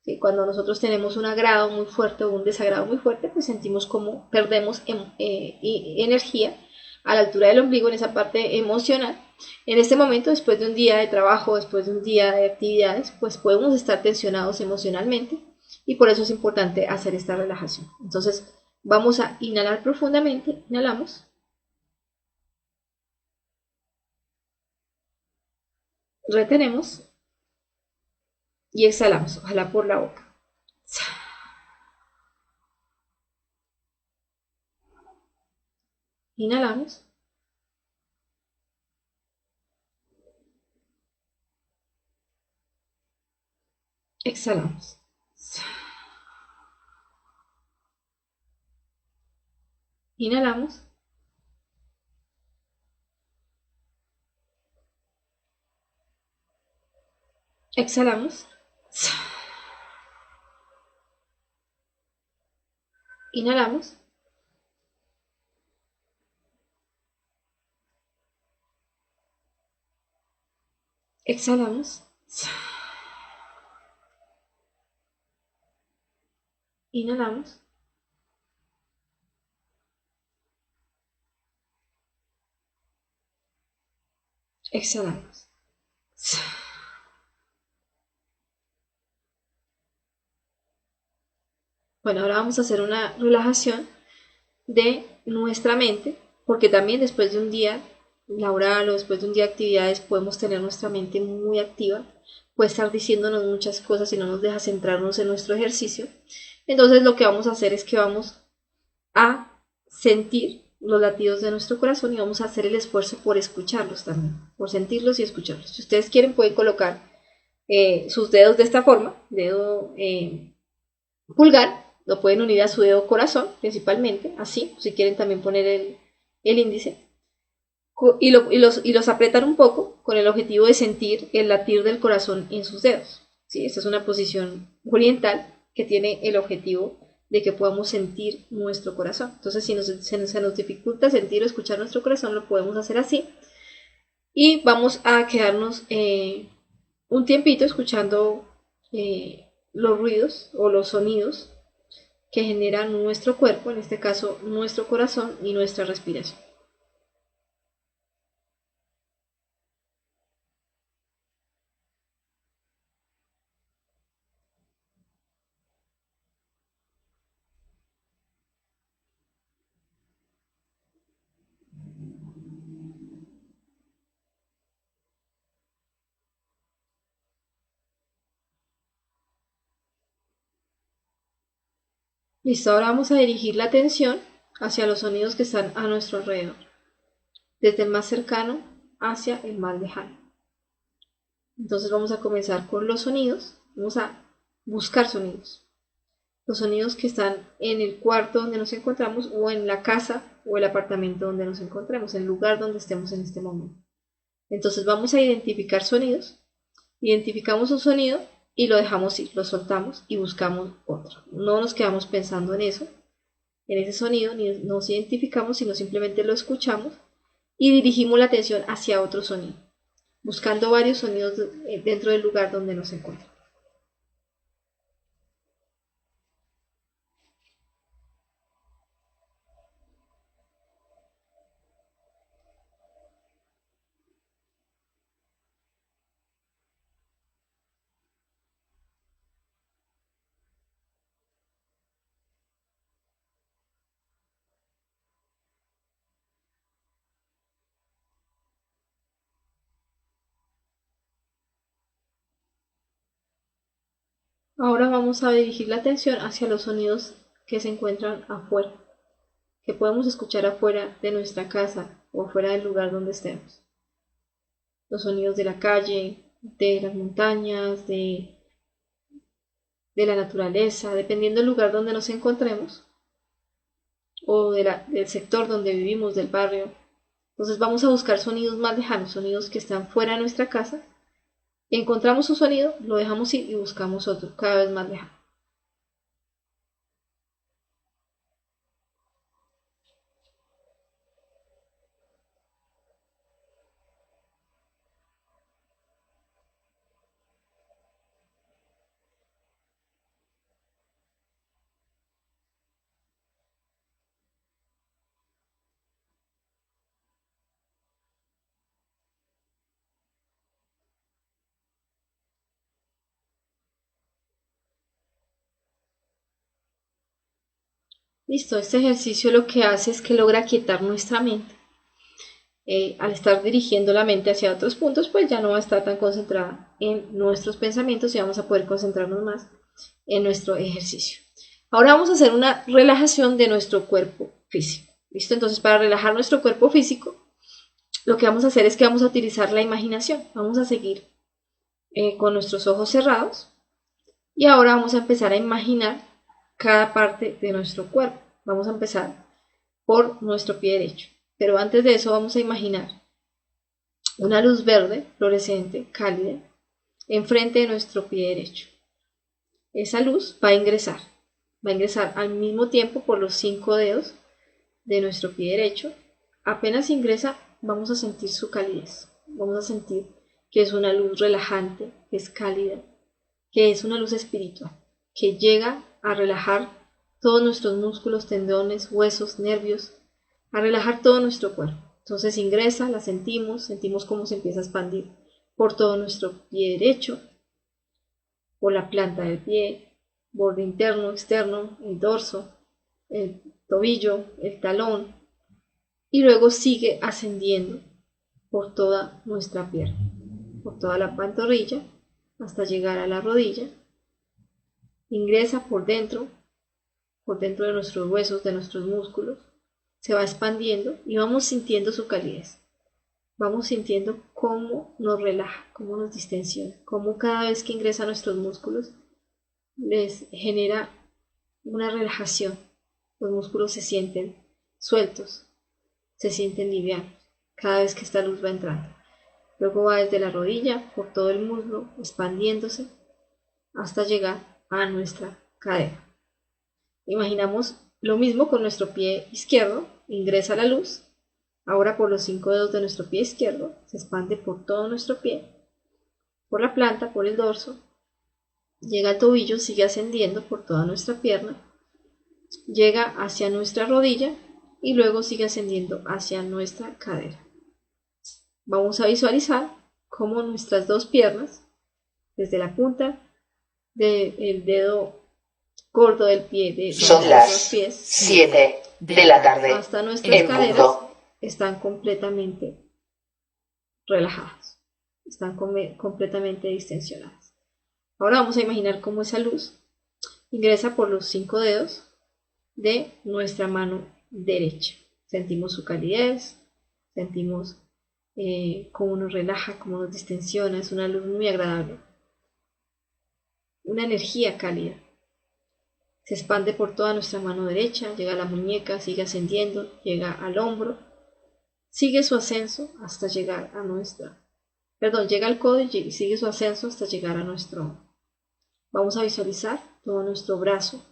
¿Sí? Cuando nosotros tenemos un agrado muy fuerte o un desagrado muy fuerte, pues sentimos como perdemos energía a la altura del ombligo en esa parte emocional. En este momento, después de un día de trabajo, después de un día de actividades, pues podemos estar tensionados emocionalmente y por eso es importante hacer esta relajación. Entonces vamos a inhalar profundamente, inhalamos, retenemos y exhalamos, ojalá por la boca. Inhalamos, exhalamos. Inhalamos, exhalamos, inhalamos, exhalamos, inhalamos, exhalamos. Bueno, ahora vamos a hacer una relajación de nuestra mente, porque también después de un día laboral o después de un día de actividades podemos tener nuestra mente muy activa, puede estar diciéndonos muchas cosas y no nos deja centrarnos en nuestro ejercicio. Entonces lo que vamos a hacer es que vamos a sentir los latidos de nuestro corazón y vamos a hacer el esfuerzo por escucharlos también, por sentirlos y escucharlos. Si ustedes quieren pueden colocar sus dedos de esta forma, dedo pulgar, lo pueden unir a su dedo corazón principalmente, así, si quieren también poner el índice, y los apretan un poco con el objetivo de sentir el latir del corazón en sus dedos. ¿Sí? Esta es una posición oriental que tiene el objetivo de que podamos sentir nuestro corazón. Entonces, si se nos dificulta sentir o escuchar nuestro corazón, lo podemos hacer así. Y vamos a quedarnos un tiempito escuchando los ruidos o los sonidos que generan nuestro cuerpo, en este caso nuestro corazón y nuestra respiración. Listo, ahora vamos a dirigir la atención hacia los sonidos que están a nuestro alrededor, desde el más cercano hacia el más lejano. Entonces vamos a comenzar con los sonidos, vamos a buscar sonidos. Los sonidos que están en el cuarto donde nos encontramos o en la casa o el apartamento donde nos encontremos, en el lugar donde estemos en este momento. Entonces vamos a identificar sonidos, identificamos un sonido y lo dejamos ir, lo soltamos y buscamos otro. No nos quedamos pensando en ese sonido, ni nos identificamos, sino simplemente lo escuchamos y dirigimos la atención hacia otro sonido, buscando varios sonidos dentro del lugar donde nos encontramos. Ahora vamos a dirigir la atención hacia los sonidos que se encuentran afuera. que podemos escuchar afuera de nuestra casa o afuera del lugar donde estemos. Los sonidos de la calle, de las montañas, de la naturaleza, dependiendo del lugar donde nos encontremos o del sector donde vivimos, del barrio. Entonces vamos a buscar sonidos más lejanos, sonidos que están fuera de nuestra casa. Encontramos un sonido, lo dejamos ir y buscamos otro, cada vez más lejano. Listo, este ejercicio lo que hace es que logra quietar nuestra mente. Al estar dirigiendo la mente hacia otros puntos, pues ya no va a estar tan concentrada en nuestros pensamientos y vamos a poder concentrarnos más en nuestro ejercicio. Ahora vamos a hacer una relajación de nuestro cuerpo físico. ¿Listo? Entonces, para relajar nuestro cuerpo físico, lo que vamos a hacer es que vamos a utilizar la imaginación. Vamos a seguir con nuestros ojos cerrados y ahora vamos a empezar a imaginar cada parte de nuestro cuerpo. Vamos a empezar por nuestro pie derecho, pero antes de eso vamos a imaginar una luz verde, fluorescente, cálida, enfrente de nuestro pie derecho. Esa luz va a ingresar al mismo tiempo por los 5 dedos de nuestro pie derecho. Apenas ingresa, vamos a sentir su calidez, vamos a sentir que es una luz relajante, que es cálida, que es una luz espiritual, que llega a relajar todos nuestros músculos, tendones, huesos, nervios, a relajar todo nuestro cuerpo. Entonces ingresa, la sentimos cómo se empieza a expandir por todo nuestro pie derecho, por la planta del pie, borde interno, externo, el dorso, el tobillo, el talón, y luego sigue ascendiendo por toda nuestra pierna, por toda la pantorrilla, hasta llegar a la rodilla. Ingresa por dentro de nuestros huesos, de nuestros músculos, se va expandiendo y vamos sintiendo su calidez. Vamos sintiendo cómo nos relaja, cómo nos distensiona, cómo cada vez que ingresa a nuestros músculos les genera una relajación. Los músculos se sienten sueltos, se sienten livianos cada vez que esta luz va entrando. Luego va desde la rodilla por todo el muslo, expandiéndose hasta llegar a nuestra cadera. Imaginamos lo mismo con nuestro pie izquierdo. Ingresa la luz, ahora por los 5 dedos de nuestro pie izquierdo, se expande por todo nuestro pie, por la planta, por el dorso, llega al tobillo, sigue ascendiendo por toda nuestra pierna, llega hacia nuestra rodilla y luego sigue ascendiendo hacia nuestra cadera. Vamos a visualizar cómo nuestras dos piernas, desde la punta del dedo gordo del pie, son las 7 de la tarde hasta nuestras caderas, están completamente relajadas, están completamente distensionadas. Ahora vamos a imaginar cómo esa luz ingresa por los 5 dedos de nuestra mano derecha. Sentimos su calidez, sentimos cómo nos relaja, cómo nos distensiona. Es una luz muy agradable, una energía cálida. Se expande por toda nuestra mano derecha, llega a la muñeca, sigue ascendiendo, llega al hombro, sigue su ascenso hasta llegar a llega al codo y sigue su ascenso hasta llegar a nuestro hombro. Vamos a visualizar todo nuestro brazo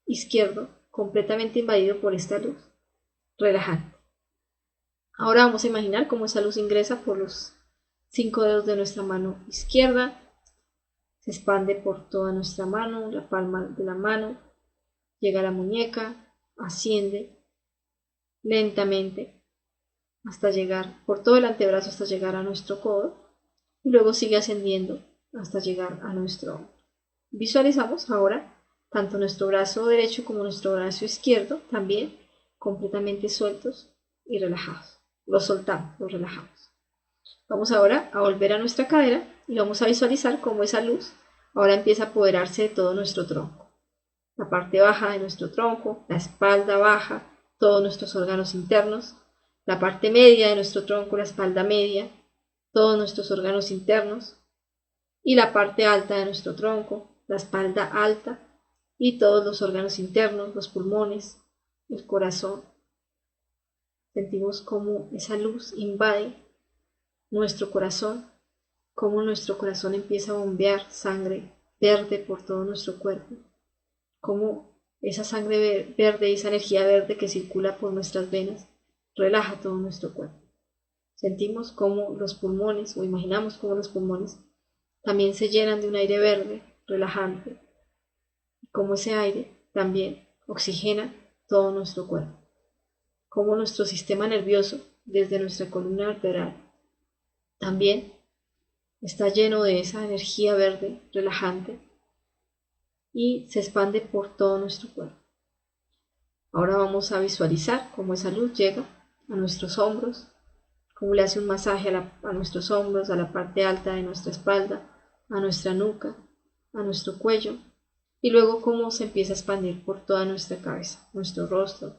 izquierdo completamente invadido por esta luz relajante. Ahora vamos a imaginar cómo esa luz ingresa por los 5 dedos de nuestra mano izquierda, se expande por toda nuestra mano, la palma de la mano, llega a la muñeca, asciende lentamente hasta llegar por todo el antebrazo hasta llegar a nuestro codo y luego sigue ascendiendo hasta llegar a nuestro hombro. Visualizamos ahora tanto nuestro brazo derecho como nuestro brazo izquierdo también completamente sueltos y relajados. Los soltamos, los relajamos. Vamos ahora a volver a nuestra cadera y vamos a visualizar cómo esa luz ahora empieza a apoderarse de todo nuestro tronco. La parte baja de nuestro tronco, la espalda baja, todos nuestros órganos internos, la parte media de nuestro tronco, la espalda media, todos nuestros órganos internos, y la parte alta de nuestro tronco, la espalda alta, y todos los órganos internos, los pulmones, el corazón. Sentimos cómo esa luz invade nuestro corazón, cómo nuestro corazón empieza a bombear sangre verde por todo nuestro cuerpo, cómo esa sangre verde, esa energía verde que circula por nuestras venas, relaja todo nuestro cuerpo. Sentimos cómo los pulmones, o imaginamos cómo los pulmones, también se llenan de un aire verde, relajante, y cómo ese aire también oxigena todo nuestro cuerpo, cómo nuestro sistema nervioso, desde nuestra columna vertebral, también está lleno de esa energía verde relajante y se expande por todo nuestro cuerpo. Ahora vamos a visualizar cómo esa luz llega a nuestros hombros, cómo le hace un masaje a nuestros hombros, a la parte alta de nuestra espalda, a nuestra nuca, a nuestro cuello, y luego cómo se empieza a expandir por toda nuestra cabeza, nuestro rostro,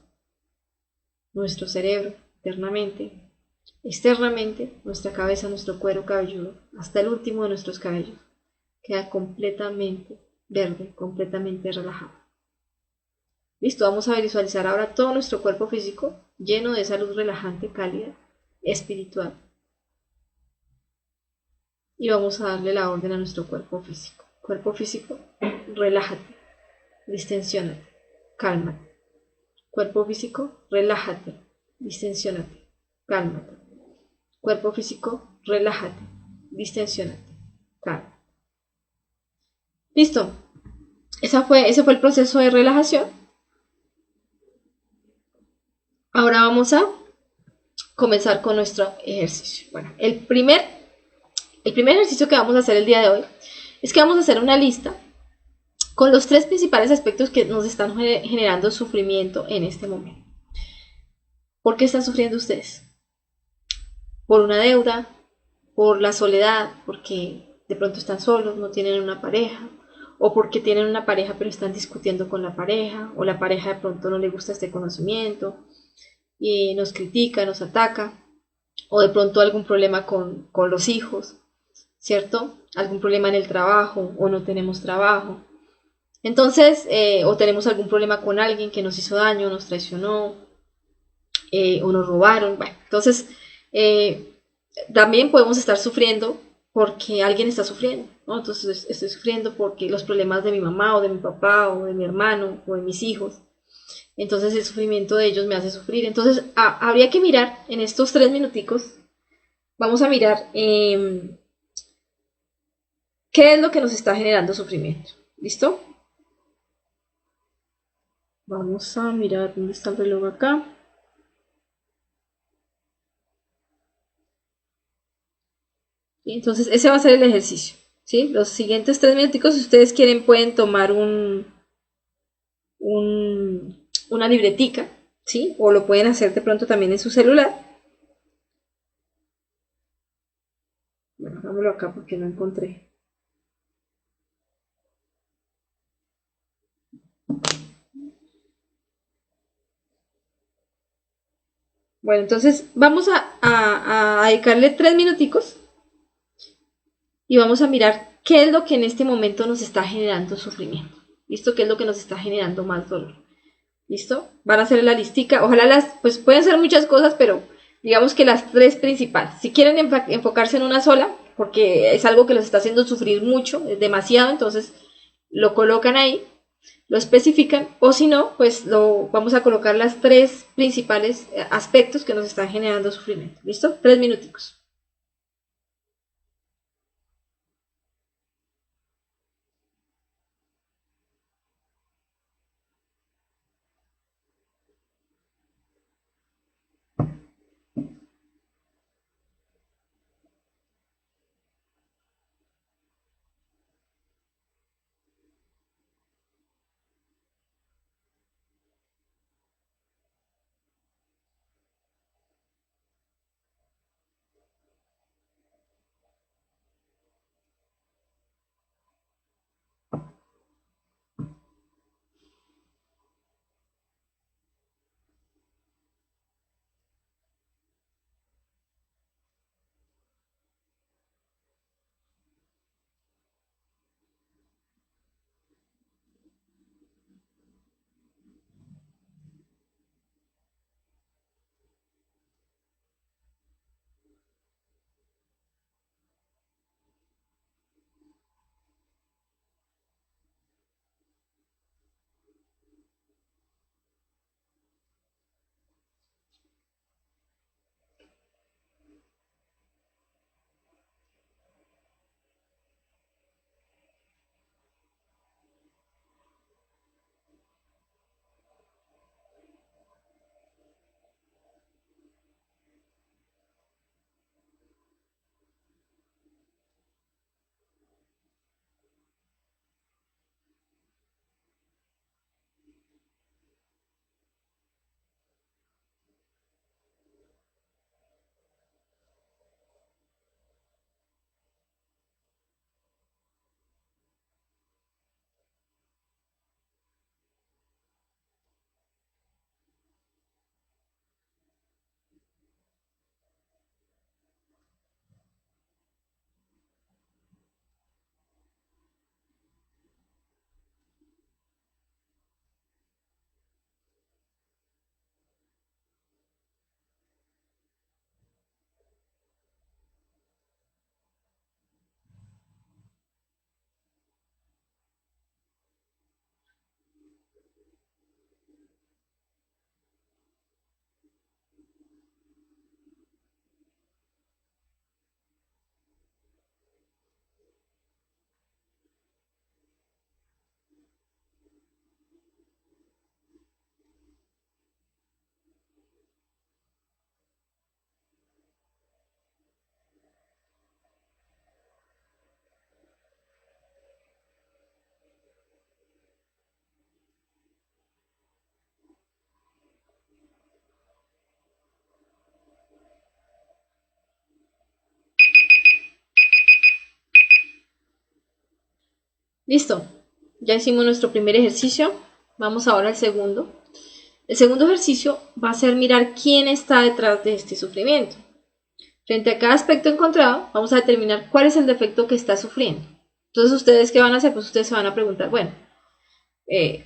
nuestro cerebro, internamente, externamente, nuestra cabeza, nuestro cuero cabelludo, hasta el último de nuestros cabellos, queda completamente verde, completamente relajado. Listo, vamos a visualizar ahora todo nuestro cuerpo físico lleno de esa luz relajante, cálida, espiritual. Y vamos a darle la orden a nuestro cuerpo físico. Cuerpo físico, relájate, distensiónate, cálmate. Cuerpo físico, relájate, distensiónate, cálmate. Cuerpo físico, relájate, distensiónate, cálmate. Listo. Ese fue el proceso de relajación. Ahora vamos a comenzar con nuestro ejercicio. Bueno, el primer ejercicio que vamos a hacer el día de hoy es que vamos a hacer una lista con los 3 principales aspectos que nos están generando sufrimiento en este momento. ¿Por qué están sufriendo ustedes? Por una deuda, por la soledad, porque de pronto están solos, no tienen una pareja, o porque tienen una pareja pero están discutiendo con la pareja, o la pareja de pronto no le gusta este conocimiento y nos critica, nos ataca, o de pronto algún problema con los hijos, ¿cierto? Algún problema en el trabajo, o no tenemos trabajo. Entonces, o tenemos algún problema con alguien que nos hizo daño, nos traicionó, o nos robaron. Bueno, entonces, también podemos estar sufriendo porque alguien está sufriendo, ¿no? Entonces estoy sufriendo porque los problemas de mi mamá o de mi papá o de mi hermano o de mis hijos. Entonces el sufrimiento de ellos me hace sufrir. Entonces habría que mirar en estos 3 minuticos, vamos a mirar qué es lo que nos está generando sufrimiento. ¿Listo? Vamos a mirar dónde está el reloj acá. Entonces ese va a ser el ejercicio, ¿sí? Los siguientes 3 minuticos, si ustedes quieren, pueden tomar una libretica, ¿sí? O lo pueden hacer de pronto también en su celular. Bueno, hagámoslo acá porque no encontré. Bueno, entonces vamos a dedicarle 3 minuticos y vamos a mirar qué es lo que en este momento nos está generando sufrimiento. ¿Listo? ¿Qué es lo que nos está generando más dolor? ¿Listo? Van a hacer la listica. Ojalá pues pueden ser muchas cosas, pero digamos que las 3 principales. Si quieren enfocarse en una sola, porque es algo que los está haciendo sufrir mucho, es demasiado, entonces lo colocan ahí, lo especifican, o si no, pues vamos a colocar las 3 principales aspectos que nos están generando sufrimiento. ¿Listo? 3 minuticos. Listo, ya hicimos nuestro primer ejercicio, vamos ahora al segundo. El segundo ejercicio va a ser mirar quién está detrás de este sufrimiento. Frente a cada aspecto encontrado, vamos a determinar cuál es el defecto que está sufriendo. Entonces, ¿ustedes qué van a hacer? Pues ustedes se van a preguntar, bueno,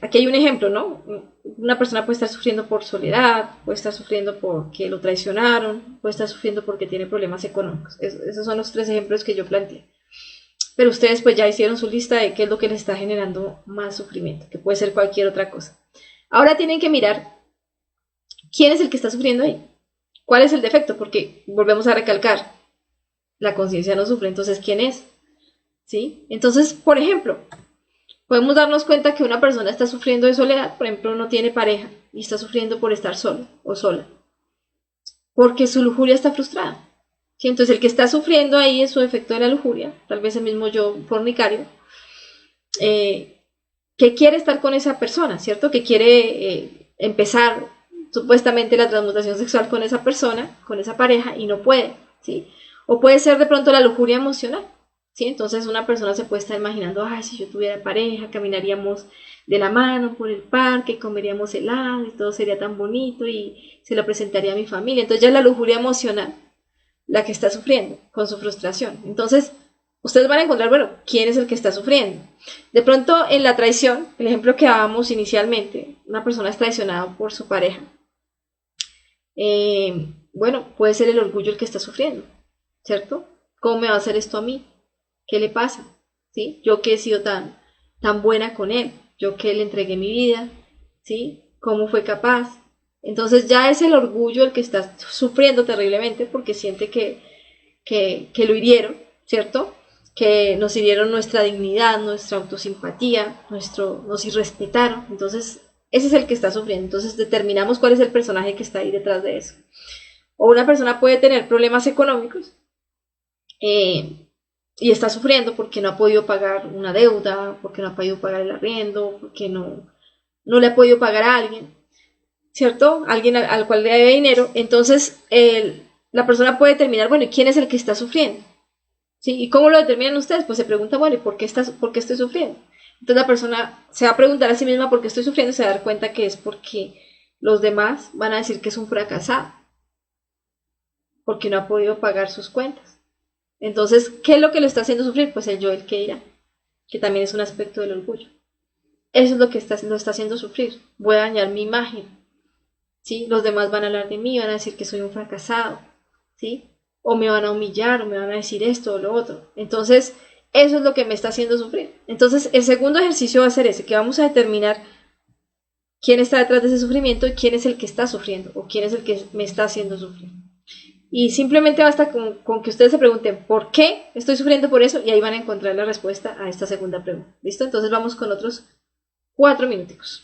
aquí hay un ejemplo, ¿no? Una persona puede estar sufriendo por soledad, puede estar sufriendo porque lo traicionaron, puede estar sufriendo porque tiene problemas económicos. Esos son los 3 ejemplos que yo planteé. Pero ustedes pues ya hicieron su lista de qué es lo que les está generando más sufrimiento, que puede ser cualquier otra cosa. Ahora tienen que mirar quién es el que está sufriendo ahí. ¿Cuál es el defecto? Porque volvemos a recalcar, la conciencia no sufre, entonces ¿quién es? ¿Sí? Entonces, por ejemplo, podemos darnos cuenta que una persona está sufriendo de soledad, por ejemplo, no tiene pareja y está sufriendo por estar solo o sola, porque su lujuria está frustrada. ¿Sí? Entonces, el que está sufriendo ahí es su efecto de la lujuria, tal vez el mismo yo fornicario, que quiere estar con esa persona, ¿cierto? Que quiere empezar supuestamente la transmutación sexual con esa persona, con esa pareja, y no puede, ¿sí? O puede ser de pronto la lujuria emocional, ¿sí? Entonces una persona se puede estar imaginando, ay, si yo tuviera pareja, caminaríamos de la mano por el parque, comeríamos helado y todo sería tan bonito y se lo presentaría a mi familia. Entonces ya es la lujuria emocional la que está sufriendo con su frustración. Entonces, ustedes van a encontrar, bueno, quién es el que está sufriendo. De pronto, en la traición, el ejemplo que dábamos inicialmente, una persona es traicionada por su pareja. Bueno, puede ser el orgullo el que está sufriendo, ¿cierto? ¿Cómo me va a hacer esto a mí? ¿Qué le pasa? ¿Sí? Yo que he sido tan buena con él, yo que le entregué mi vida, ¿sí? ¿Cómo fue capaz? Entonces ya es el orgullo el que está sufriendo terriblemente porque siente que lo hirieron, ¿cierto? Que nos hirieron nuestra dignidad, nuestra autosimpatía, nos irrespetaron. Entonces, ese es el que está sufriendo. Entonces, determinamos cuál es el personaje que está ahí detrás de eso. O una persona puede tener problemas económicos y está sufriendo porque no ha podido pagar una deuda, porque no ha podido pagar el arriendo, porque no le ha podido pagar a alguien, ¿cierto? Alguien al cual le debe dinero. Entonces, la persona puede determinar, bueno, ¿y quién es el que está sufriendo? ¿Sí? ¿Y cómo lo determinan ustedes? Pues se pregunta, bueno, ¿y por qué estoy sufriendo? Entonces la persona se va a preguntar a sí misma por qué estoy sufriendo y se va a dar cuenta que es porque los demás van a decir que es un fracasado, porque no ha podido pagar sus cuentas. Entonces, ¿qué es lo que lo está haciendo sufrir? Pues el yo, el que dirá, que también es un aspecto del orgullo. Eso es lo que lo está haciendo sufrir. Voy a dañar mi imagen, ¿sí? Los demás van a hablar de mí, van a decir que soy un fracasado, ¿sí? O me van a humillar, o me van a decir esto o lo otro. Entonces, eso es lo que me está haciendo sufrir. Entonces, el segundo ejercicio va a ser ese, que vamos a determinar quién está detrás de ese sufrimiento y quién es el que está sufriendo, o quién es el que me está haciendo sufrir. Y simplemente basta con que ustedes se pregunten, ¿por qué estoy sufriendo por eso? Y ahí van a encontrar la respuesta a esta segunda pregunta. ¿Listo? Entonces vamos con otros 4 minutos.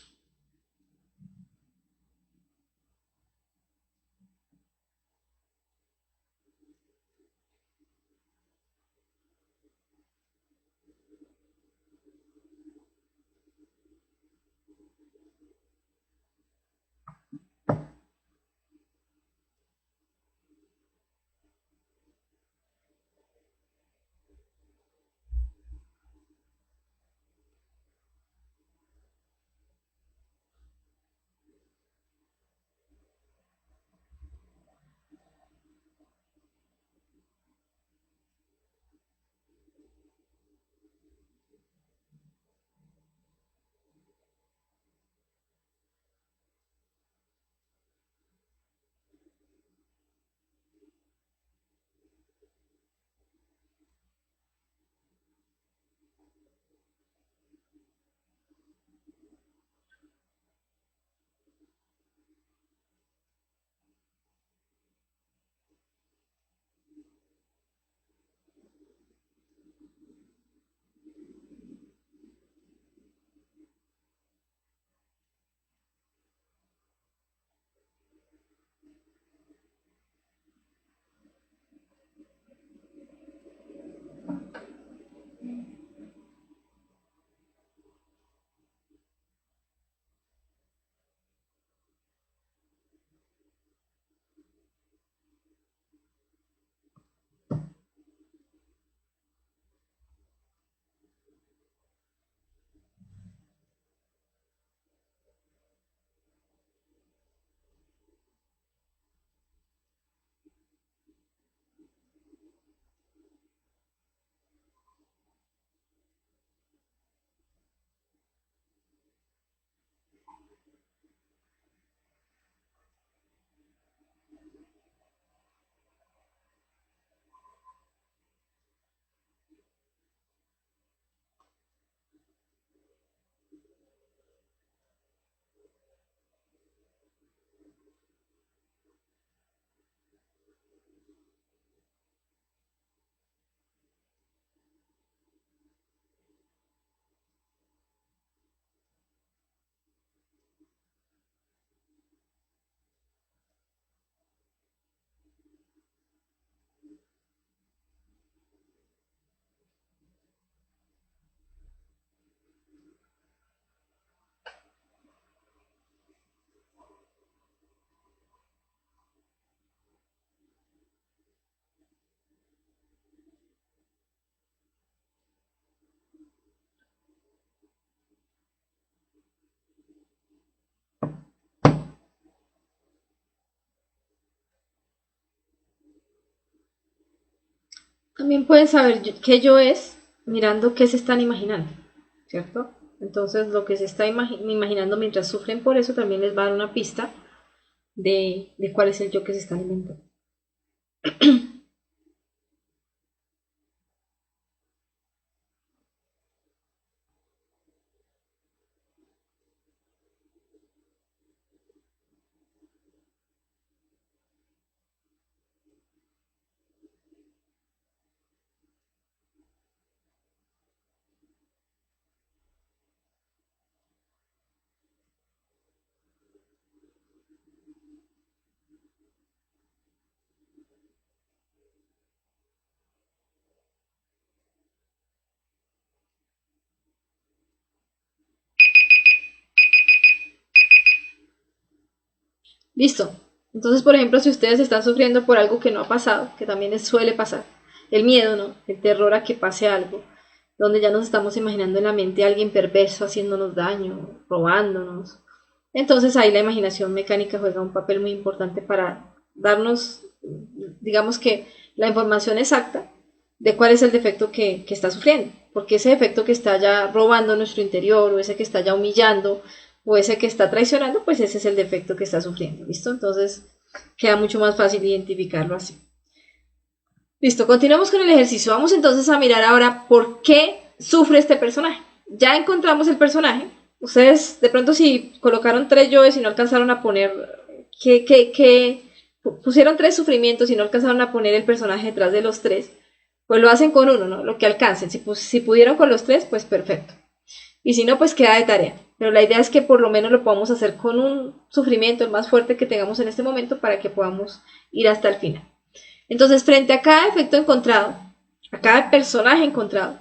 También pueden saber qué yo es mirando qué se están imaginando, ¿cierto? Entonces lo que se está imaginando mientras sufren por eso también les va a dar una pista de cuál es el yo que se está alimentando. Listo. Entonces, por ejemplo, si ustedes están sufriendo por algo que no ha pasado, que también suele pasar, el miedo, ¿no? El terror a que pase algo, donde ya nos estamos imaginando en la mente a alguien perverso haciéndonos daño, robándonos. Entonces ahí la imaginación mecánica juega un papel muy importante para darnos, digamos que, la información exacta de cuál es el defecto que está sufriendo. Porque ese defecto que está ya robando nuestro interior, o ese que está ya humillando, o ese que está traicionando, pues ese es el defecto que está sufriendo, ¿listo? Entonces queda mucho más fácil identificarlo así. Listo, continuamos con el ejercicio. Vamos entonces a mirar ahora por qué sufre este personaje. Ya encontramos el personaje. Ustedes de pronto si colocaron 3 yoes y no alcanzaron a poner que pusieron 3 sufrimientos y no alcanzaron a poner el personaje detrás de los 3, pues lo hacen con uno, ¿no? Lo que alcancen. Si pudieron con los 3, pues perfecto. Y si no, pues queda de tarea. Pero la idea es que por lo menos lo podamos hacer con un sufrimiento el más fuerte que tengamos en este momento para que podamos ir hasta el final. Entonces, frente a cada efecto encontrado, a cada personaje encontrado,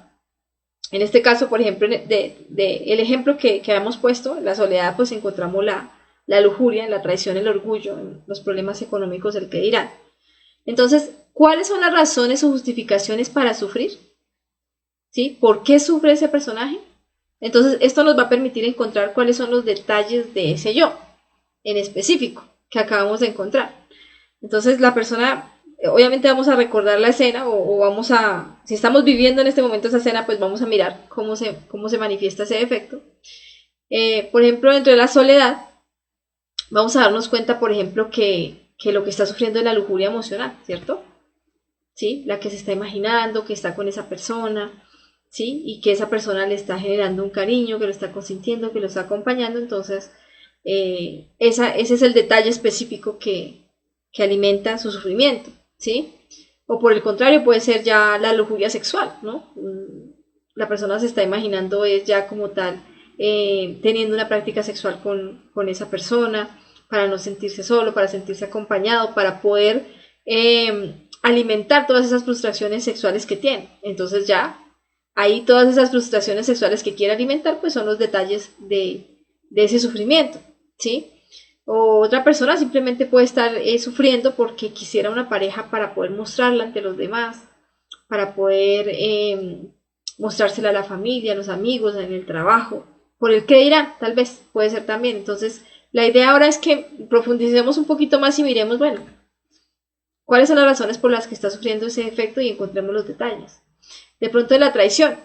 en este caso, por ejemplo, el ejemplo que habíamos puesto, la soledad, pues encontramos la lujuria, la traición, el orgullo, los problemas económicos, el que dirán. Entonces, ¿cuáles son las razones o justificaciones para sufrir? ¿Sí? ¿Por qué sufre ese personaje? Entonces, esto nos va a permitir encontrar cuáles son los detalles de ese yo, en específico, que acabamos de encontrar. Entonces, la persona, obviamente vamos a recordar la escena o vamos a, si estamos viviendo en este momento esa escena, pues vamos a mirar cómo se manifiesta ese efecto. Por ejemplo, dentro de la soledad, vamos a darnos cuenta, por ejemplo, que lo que está sufriendo es la lujuria emocional, ¿cierto? ¿Sí? La que se está imaginando, que está con esa persona, ¿sí? Y que esa persona le está generando un cariño, que lo está consintiendo, que lo está acompañando. Entonces, ese es el detalle específico que alimenta su sufrimiento, ¿sí? O por el contrario, puede ser ya la lujuria sexual, ¿no? La persona se está imaginando es ya como tal teniendo una práctica sexual con esa persona para no sentirse solo, para sentirse acompañado, para poder alimentar todas esas frustraciones sexuales que tiene. Entonces ya ahí todas esas frustraciones sexuales que quiere alimentar pues son los detalles de ese sufrimiento, ¿sí? O otra persona simplemente puede estar sufriendo porque quisiera una pareja para poder mostrarla ante los demás, para poder mostrársela a la familia, a los amigos, en el trabajo, por el que dirán, tal vez, puede ser también. Entonces, la idea ahora es que profundicemos un poquito más y miremos, bueno, cuáles son las razones por las que está sufriendo ese efecto y encontremos los detalles. De pronto de la traición,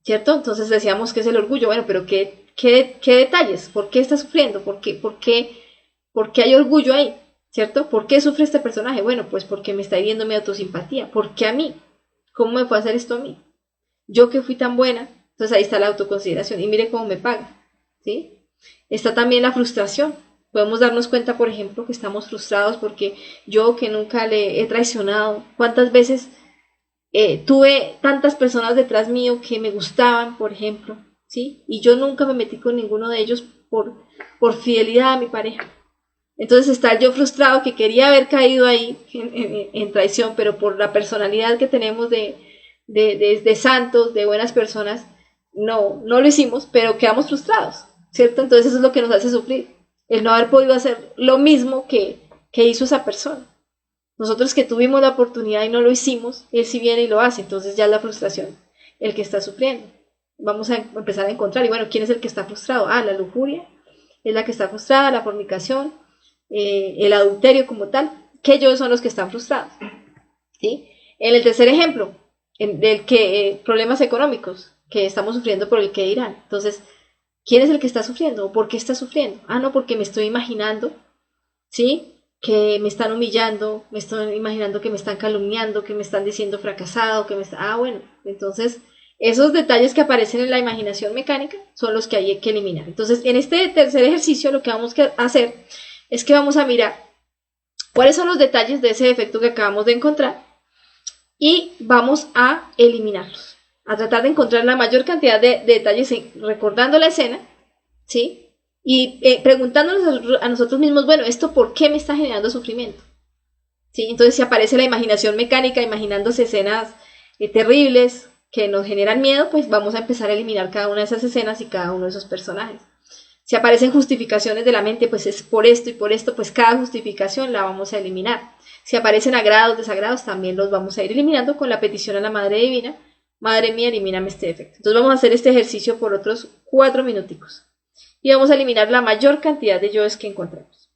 ¿cierto? Entonces decíamos que es el orgullo, bueno, pero ¿qué detalles? ¿Por qué está sufriendo? ¿Por qué hay orgullo ahí? ¿Cierto? ¿Por qué sufre este personaje? Bueno, pues porque me está hiriendo mi autosimpatía. ¿Por qué a mí? ¿Cómo me fue a hacer esto a mí? Yo que fui tan buena. Entonces ahí está la autoconsideración. Y mire cómo me paga. ¿Sí? Está también la frustración. Podemos darnos cuenta, por ejemplo, que estamos frustrados porque yo que nunca le he traicionado, ¿cuántas veces tuve tantas personas detrás mío que me gustaban, por ejemplo, ¿sí? Y yo nunca me metí con ninguno de ellos por fidelidad a mi pareja? Entonces está el yo frustrado que quería haber caído ahí en traición, pero por la personalidad que tenemos de santos, de buenas personas, no lo hicimos, pero quedamos frustrados, ¿cierto? Entonces eso es lo que nos hace sufrir, el no haber podido hacer lo mismo que hizo esa persona. Nosotros que tuvimos la oportunidad y no lo hicimos, él sí viene y lo hace, entonces ya es la frustración el que está sufriendo. Vamos a empezar a encontrar, y bueno, ¿quién es el que está frustrado? La lujuria es la que está frustrada, la fornicación, el adulterio como tal, que ellos son los que están frustrados, ¿sí? En el tercer ejemplo, del que problemas económicos que estamos sufriendo por el que dirán. Entonces, ¿quién es el que está sufriendo? ¿O por qué está sufriendo? Ah, no, porque me estoy imaginando, ¿sí? Que me están humillando, me estoy imaginando que me están calumniando, que me están diciendo fracasado, que me está... Ah, bueno, entonces esos detalles que aparecen en la imaginación mecánica son los que hay que eliminar. Entonces, en este tercer ejercicio lo que vamos a hacer es que vamos a mirar cuáles son los detalles de ese defecto que acabamos de encontrar y vamos a eliminarlos, a tratar de encontrar la mayor cantidad de detalles recordando la escena, ¿sí? Y preguntándonos a nosotros mismos, bueno, ¿esto por qué me está generando sufrimiento? ¿Sí? Entonces, si aparece la imaginación mecánica, imaginándose escenas terribles que nos generan miedo, pues vamos a empezar a eliminar cada una de esas escenas y cada uno de esos personajes. Si aparecen justificaciones de la mente, pues es por esto y por esto, pues cada justificación la vamos a eliminar. Si aparecen agrados, desagrados, también los vamos a ir eliminando con la petición a la Madre Divina. Madre mía, elimíname este defecto. Entonces vamos a hacer este ejercicio por otros 4 minuticos. Y vamos a eliminar la mayor cantidad de yoes que encontremos.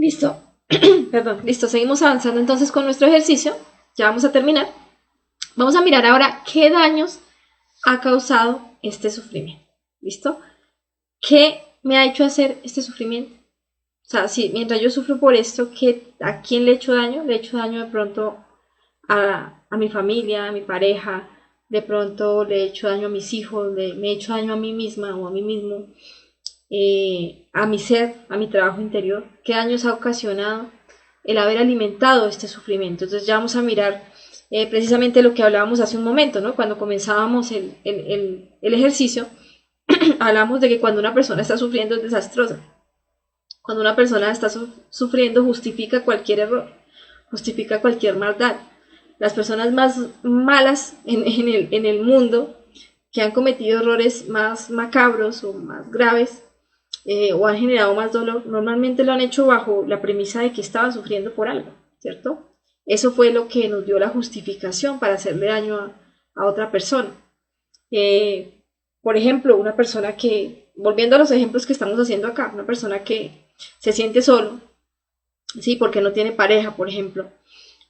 Listo. Perdón, listo. Seguimos avanzando entonces con nuestro ejercicio. Ya vamos a terminar. Vamos a mirar ahora qué daños ha causado este sufrimiento. ¿Listo? ¿Qué me ha hecho hacer este sufrimiento? O sea, si mientras yo sufro por esto, ¿a quién le he hecho daño? Le he hecho daño de pronto a mi familia, a mi pareja, de pronto le he hecho daño a mis hijos, me he hecho daño a mí misma o a mí mismo, a mi ser, a mi trabajo interior. ¿Qué daños ha ocasionado el haber alimentado este sufrimiento? Entonces ya vamos a mirar precisamente lo que hablábamos hace un momento, ¿no? Cuando comenzábamos el ejercicio, hablamos de que cuando una persona está sufriendo es desastrosa. Cuando una persona está sufriendo justifica cualquier error, justifica cualquier maldad. Las personas más malas en el mundo, que han cometido errores más macabros o más graves, o han generado más dolor, normalmente lo han hecho bajo la premisa de que estaban sufriendo por algo, ¿cierto? Eso fue lo que nos dio la justificación para hacerle daño a otra persona. Por ejemplo, una persona que, volviendo a los ejemplos que estamos haciendo acá, una persona que se siente solo, ¿sí? Porque no tiene pareja, por ejemplo.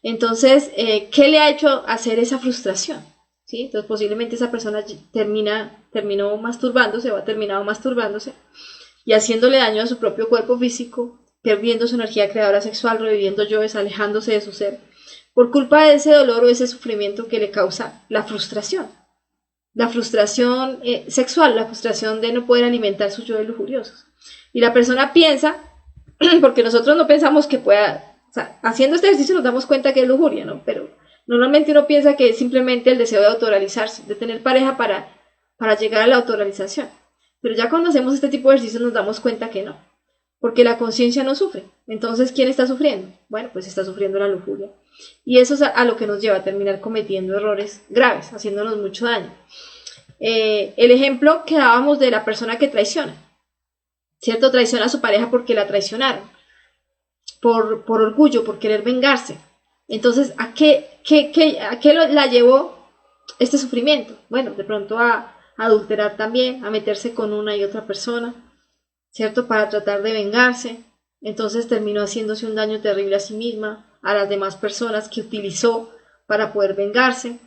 Entonces, ¿qué le ha hecho hacer esa frustración? ¿Sí? Entonces, posiblemente esa persona terminó masturbándose o ha terminado masturbándose y haciéndole daño a su propio cuerpo físico, perdiendo su energía creadora sexual, reviviendo yoes, alejándose de su ser, por culpa de ese dolor o ese sufrimiento que le causa la frustración. La frustración sexual, la frustración de no poder alimentar sus yoes lujuriosos. Y la persona piensa, porque nosotros no pensamos que pueda, o sea, haciendo este ejercicio nos damos cuenta que es lujuria, ¿no? Pero normalmente uno piensa que es simplemente el deseo de autorrealizarse, de tener pareja para llegar a la autorrealización. Pero ya cuando hacemos este tipo de ejercicios nos damos cuenta que no, porque la conciencia no sufre. Entonces, ¿quién está sufriendo? Bueno, pues está sufriendo la lujuria. Y eso es a lo que nos lleva a terminar cometiendo errores graves, haciéndonos mucho daño. El ejemplo que dábamos de la persona que traiciona, ¿cierto? Traiciona a su pareja porque la traicionaron, por orgullo, por querer vengarse. Entonces, ¿a qué la llevó este sufrimiento? Bueno, de pronto a adulterar también, a meterse con una y otra persona, ¿cierto? Para tratar de vengarse. Entonces terminó haciéndose un daño terrible a sí misma, a las demás personas que utilizó para poder vengarse.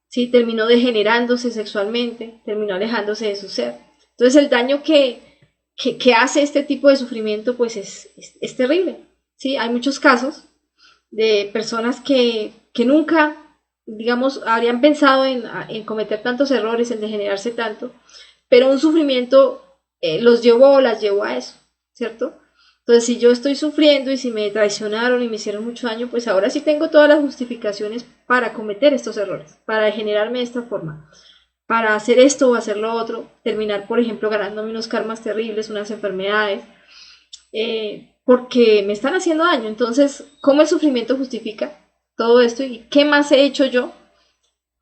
¿Sí? Terminó degenerándose sexualmente, terminó alejándose de su ser. Entonces el daño que hace este tipo de sufrimiento pues es terrible. ¿Sí? Hay muchos casos de personas que nunca, digamos, habrían pensado en cometer tantos errores, en degenerarse tanto, pero un sufrimiento los llevó o las llevó a eso, ¿cierto? Entonces, si yo estoy sufriendo y si me traicionaron y me hicieron mucho daño, pues ahora sí tengo todas las justificaciones para cometer estos errores, para degenerarme de esta forma, para hacer esto o hacer lo otro, terminar, por ejemplo, ganándome unos karmas terribles, unas enfermedades, porque me están haciendo daño. Entonces, ¿cómo el sufrimiento justifica todo esto y qué más he hecho yo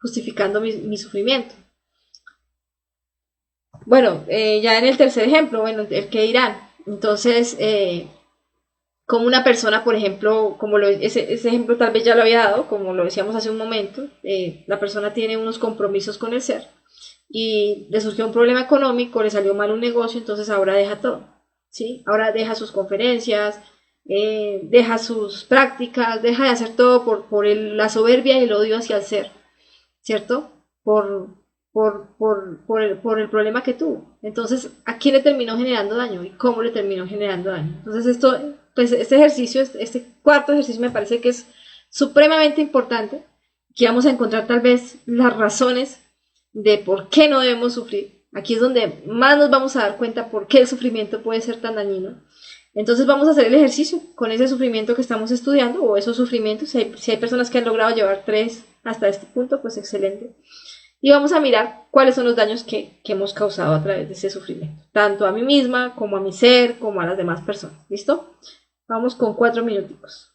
justificando mi sufrimiento? Bueno, ya en el tercer ejemplo, bueno, el que dirán. Entonces, como una persona, por ejemplo, ese ejemplo tal vez ya lo había dado, como lo decíamos hace un momento, la persona tiene unos compromisos con el ser y le surgió un problema económico, le salió mal un negocio, entonces ahora deja todo, ¿sí? Ahora deja sus conferencias, deja sus prácticas, deja de hacer todo por la soberbia y el odio hacia el ser, ¿cierto? Por el problema que tuvo. Entonces, ¿a quién le terminó generando daño? ¿Y cómo le terminó generando daño? Entonces, pues este ejercicio, este cuarto ejercicio me parece que es supremamente importante, que vamos a encontrar tal vez las razones de por qué no debemos sufrir. Aquí es donde más nos vamos a dar cuenta por qué el sufrimiento puede ser tan dañino. Entonces vamos a hacer el ejercicio con ese sufrimiento que estamos estudiando o esos sufrimientos. Si hay personas que han logrado llevar 3 hasta este punto, pues excelente. Y vamos a mirar cuáles son los daños que hemos causado a través de ese sufrimiento, tanto a mí misma, como a mi ser, como a las demás personas. ¿Listo? Vamos con 4 minuticos.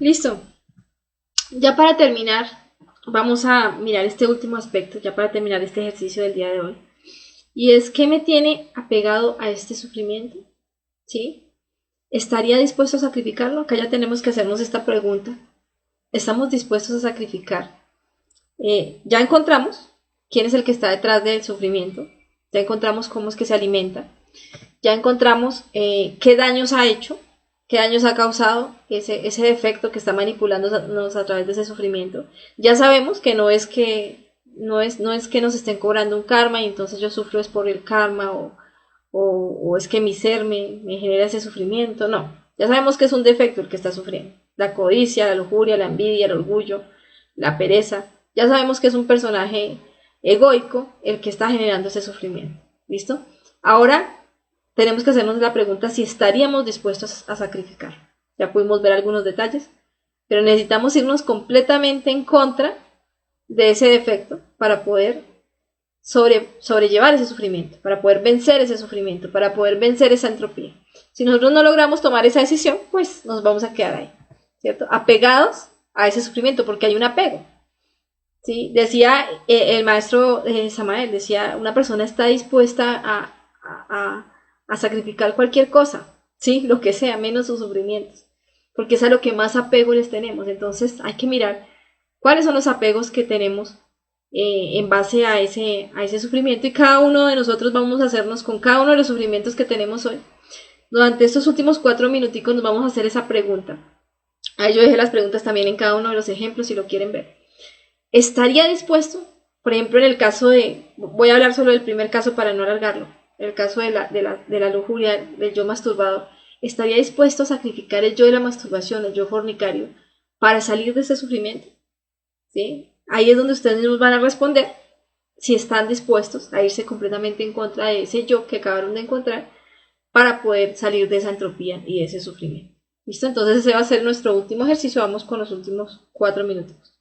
Listo. Ya para terminar, vamos a mirar este último aspecto, ya para terminar este ejercicio del día de hoy. Y es, ¿qué me tiene apegado a este sufrimiento? ¿Sí? ¿Estaría dispuesto a sacrificarlo? Acá ya tenemos que hacernos esta pregunta. ¿Estamos dispuestos a sacrificar? Ya encontramos quién es el que está detrás del sufrimiento, ya encontramos cómo es que se alimenta, ya encontramos qué daños ha hecho, qué daños ha causado ese defecto que está manipulándonos a través de ese sufrimiento. Ya sabemos que no es que nos estén cobrando un karma y entonces yo sufro es por el karma o es que mi ser me genera ese sufrimiento. No, ya sabemos que es un defecto el que está sufriendo. La codicia, la lujuria, la envidia, el orgullo, la pereza. Ya sabemos que es un personaje egoico el que está generando ese sufrimiento. ¿Listo? Ahora tenemos que hacernos la pregunta si estaríamos dispuestos a sacrificar. Ya pudimos ver algunos detalles, pero necesitamos irnos completamente en contra de ese defecto para poder sobrellevar ese sufrimiento, para poder vencer ese sufrimiento, para poder vencer esa entropía. Si nosotros no logramos tomar esa decisión, pues nos vamos a quedar ahí, ¿cierto? Apegados a ese sufrimiento, porque hay un apego. ¿Sí? Decía el maestro Samael, decía, una persona está dispuesta a sacrificar cualquier cosa, ¿sí? Lo que sea, menos sus sufrimientos, porque es a lo que más apego les tenemos. Entonces hay que mirar cuáles son los apegos que tenemos en base a ese sufrimiento y cada uno de nosotros vamos a hacernos con cada uno de los sufrimientos que tenemos hoy. Durante estos últimos 4 minuticos nos vamos a hacer esa pregunta. Ahí yo dejé las preguntas también en cada uno de los ejemplos si lo quieren ver. ¿Estaría dispuesto? Por ejemplo, en el caso de, voy a hablar solo del primer caso para no alargarlo, el caso de la lujuria, del yo masturbado, ¿estaría dispuesto a sacrificar el yo de la masturbación, el yo fornicario, para salir de ese sufrimiento? ¿Sí? Ahí es donde ustedes nos van a responder si están dispuestos a irse completamente en contra de ese yo que acabaron de encontrar para poder salir de esa entropía y de ese sufrimiento. ¿Listo? Entonces ese va a ser nuestro último ejercicio. Vamos con los últimos 4 minutos.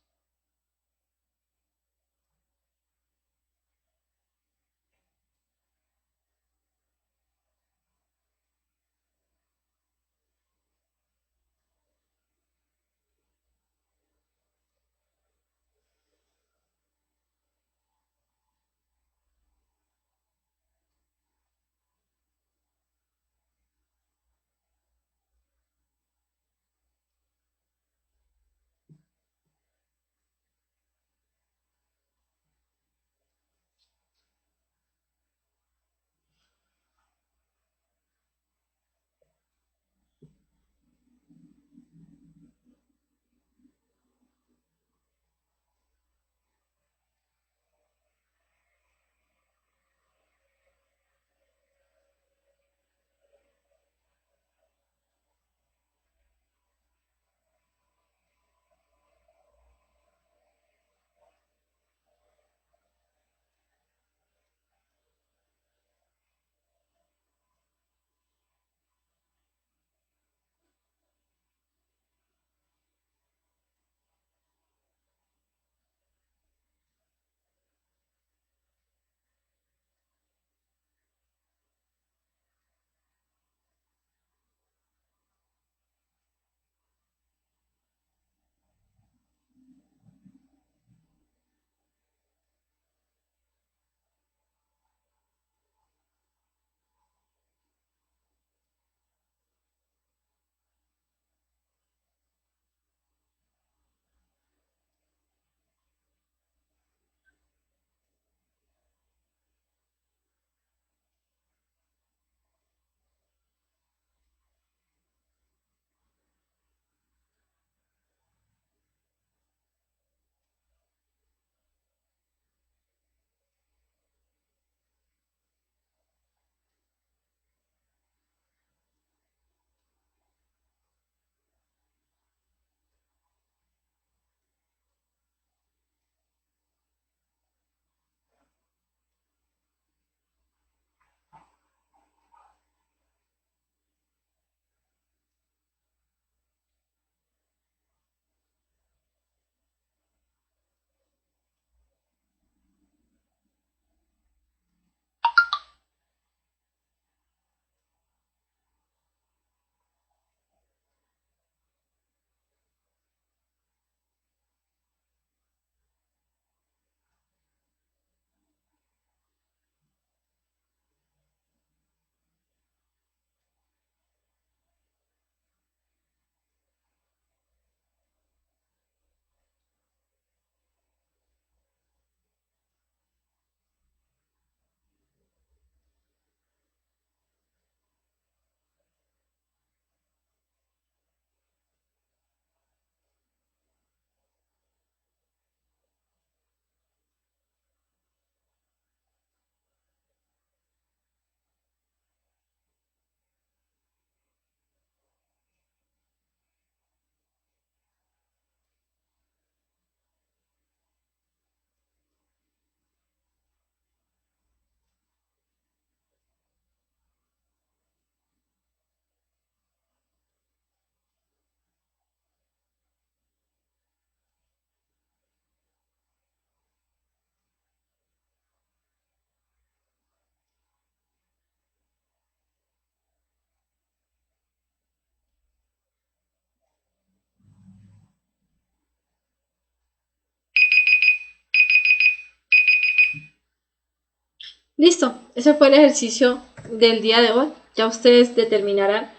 Listo, ese fue el ejercicio del día de hoy. Ya ustedes determinarán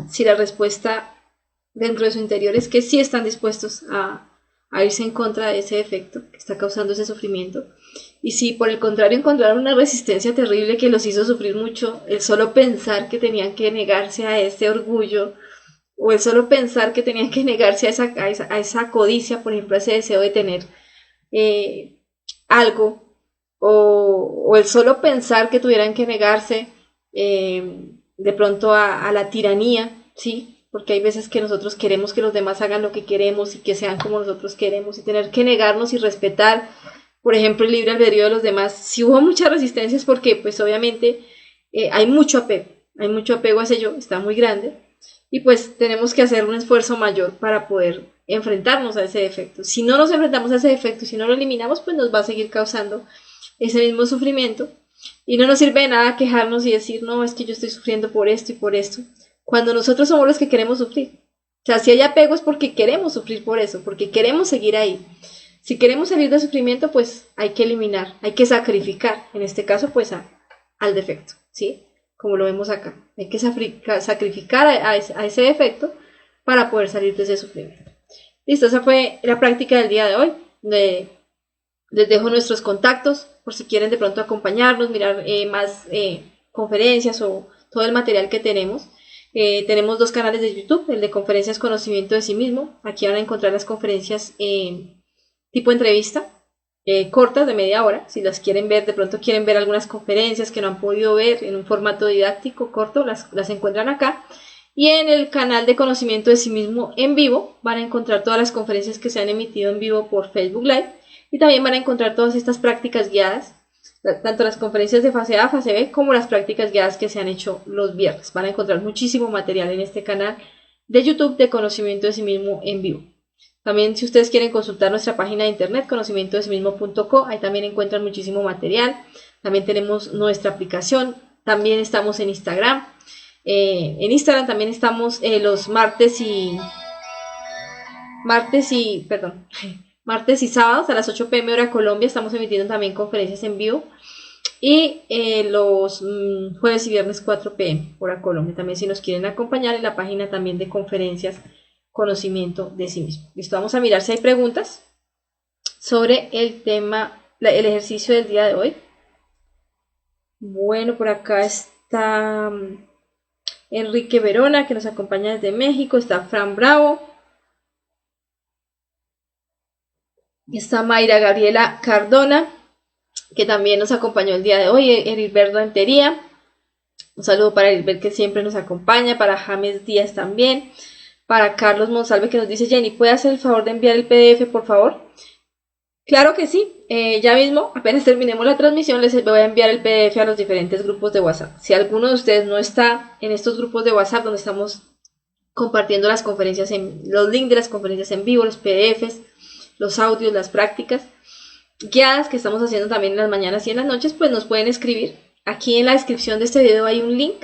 si la respuesta dentro de su interior es que sí están dispuestos a irse en contra de ese efecto que está causando ese sufrimiento. Y si por el contrario encontraron una resistencia terrible que los hizo sufrir mucho, el solo pensar que tenían que negarse a ese orgullo, o el solo pensar que tenían que negarse a esa codicia, por ejemplo, a ese deseo de tener algo, o el solo pensar que tuvieran que negarse de pronto a la tiranía, ¿sí? Porque hay veces que nosotros queremos que los demás hagan lo que queremos y que sean como nosotros queremos, y tener que negarnos y respetar, por ejemplo, el libre albedrío de los demás. Si hubo muchas resistencias porque pues obviamente hay mucho apego a ese yo, está muy grande, y pues tenemos que hacer un esfuerzo mayor para poder enfrentarnos a ese defecto. Si no nos enfrentamos a ese defecto, si no lo eliminamos, pues nos va a seguir causando ese mismo sufrimiento, y no nos sirve de nada quejarnos y decir, no, es que yo estoy sufriendo por esto y por esto, cuando nosotros somos los que queremos sufrir. O sea, si hay apego es porque queremos sufrir por eso, porque queremos seguir ahí. Si queremos salir del sufrimiento, pues hay que eliminar, hay que sacrificar, en este caso, pues al defecto, ¿sí? Como lo vemos acá. Hay que sacrificar a ese defecto para poder salir de ese sufrimiento. Listo, esa fue la práctica del día de hoy. Les dejo nuestros contactos por si quieren de pronto acompañarnos, mirar más conferencias o todo el material que tenemos. Tenemos 2 canales de YouTube, el de Conferencias Conocimiento de Sí Mismo. Aquí van a encontrar las conferencias tipo entrevista, cortas de media hora. Si las quieren ver, de pronto quieren ver algunas conferencias que no han podido ver en un formato didáctico corto, las encuentran acá. Y en el canal de Conocimiento de Sí Mismo en vivo van a encontrar todas las conferencias que se han emitido en vivo por Facebook Live, y también van a encontrar todas estas prácticas guiadas, tanto las conferencias de fase A, fase B, como las prácticas guiadas que se han hecho los viernes. Van a encontrar muchísimo material en este canal de YouTube de Conocimiento de Sí Mismo en vivo. También, si ustedes quieren consultar nuestra página de internet, conocimientodesimismo.co, ahí también encuentran muchísimo material. También tenemos nuestra aplicación, también estamos en Instagram. En Instagram también estamos los martes y sábados a las 8 p.m. hora Colombia. Estamos emitiendo también conferencias en vivo. Y los jueves y viernes 4 p.m. hora Colombia. También, si nos quieren acompañar, en la página también de conferencias Conocimiento de Sí Mismo. Listo, vamos a mirar si hay preguntas sobre el tema, el ejercicio del día de hoy. Bueno, por acá está Enrique Verona, que nos acompaña desde México. Está Fran Bravo. Está Mayra Gabriela Cardona, que también nos acompañó el día de hoy. Heriberto Rentería. Un saludo para Heriberto, que siempre nos acompaña. Para James Díaz también. Para Carlos Monsalve, que nos dice, Jenny, ¿puede hacer el favor de enviar el PDF, por favor? Claro que sí. Ya mismo, apenas terminemos la transmisión, les voy a enviar el PDF a los diferentes grupos de WhatsApp. Si alguno de ustedes no está en estos grupos de WhatsApp donde estamos compartiendo las conferencias, los links de las conferencias en vivo, los PDFs, los audios, las prácticas guiadas que estamos haciendo también en las mañanas y en las noches, pues nos pueden escribir. Aquí en la descripción de este video hay un link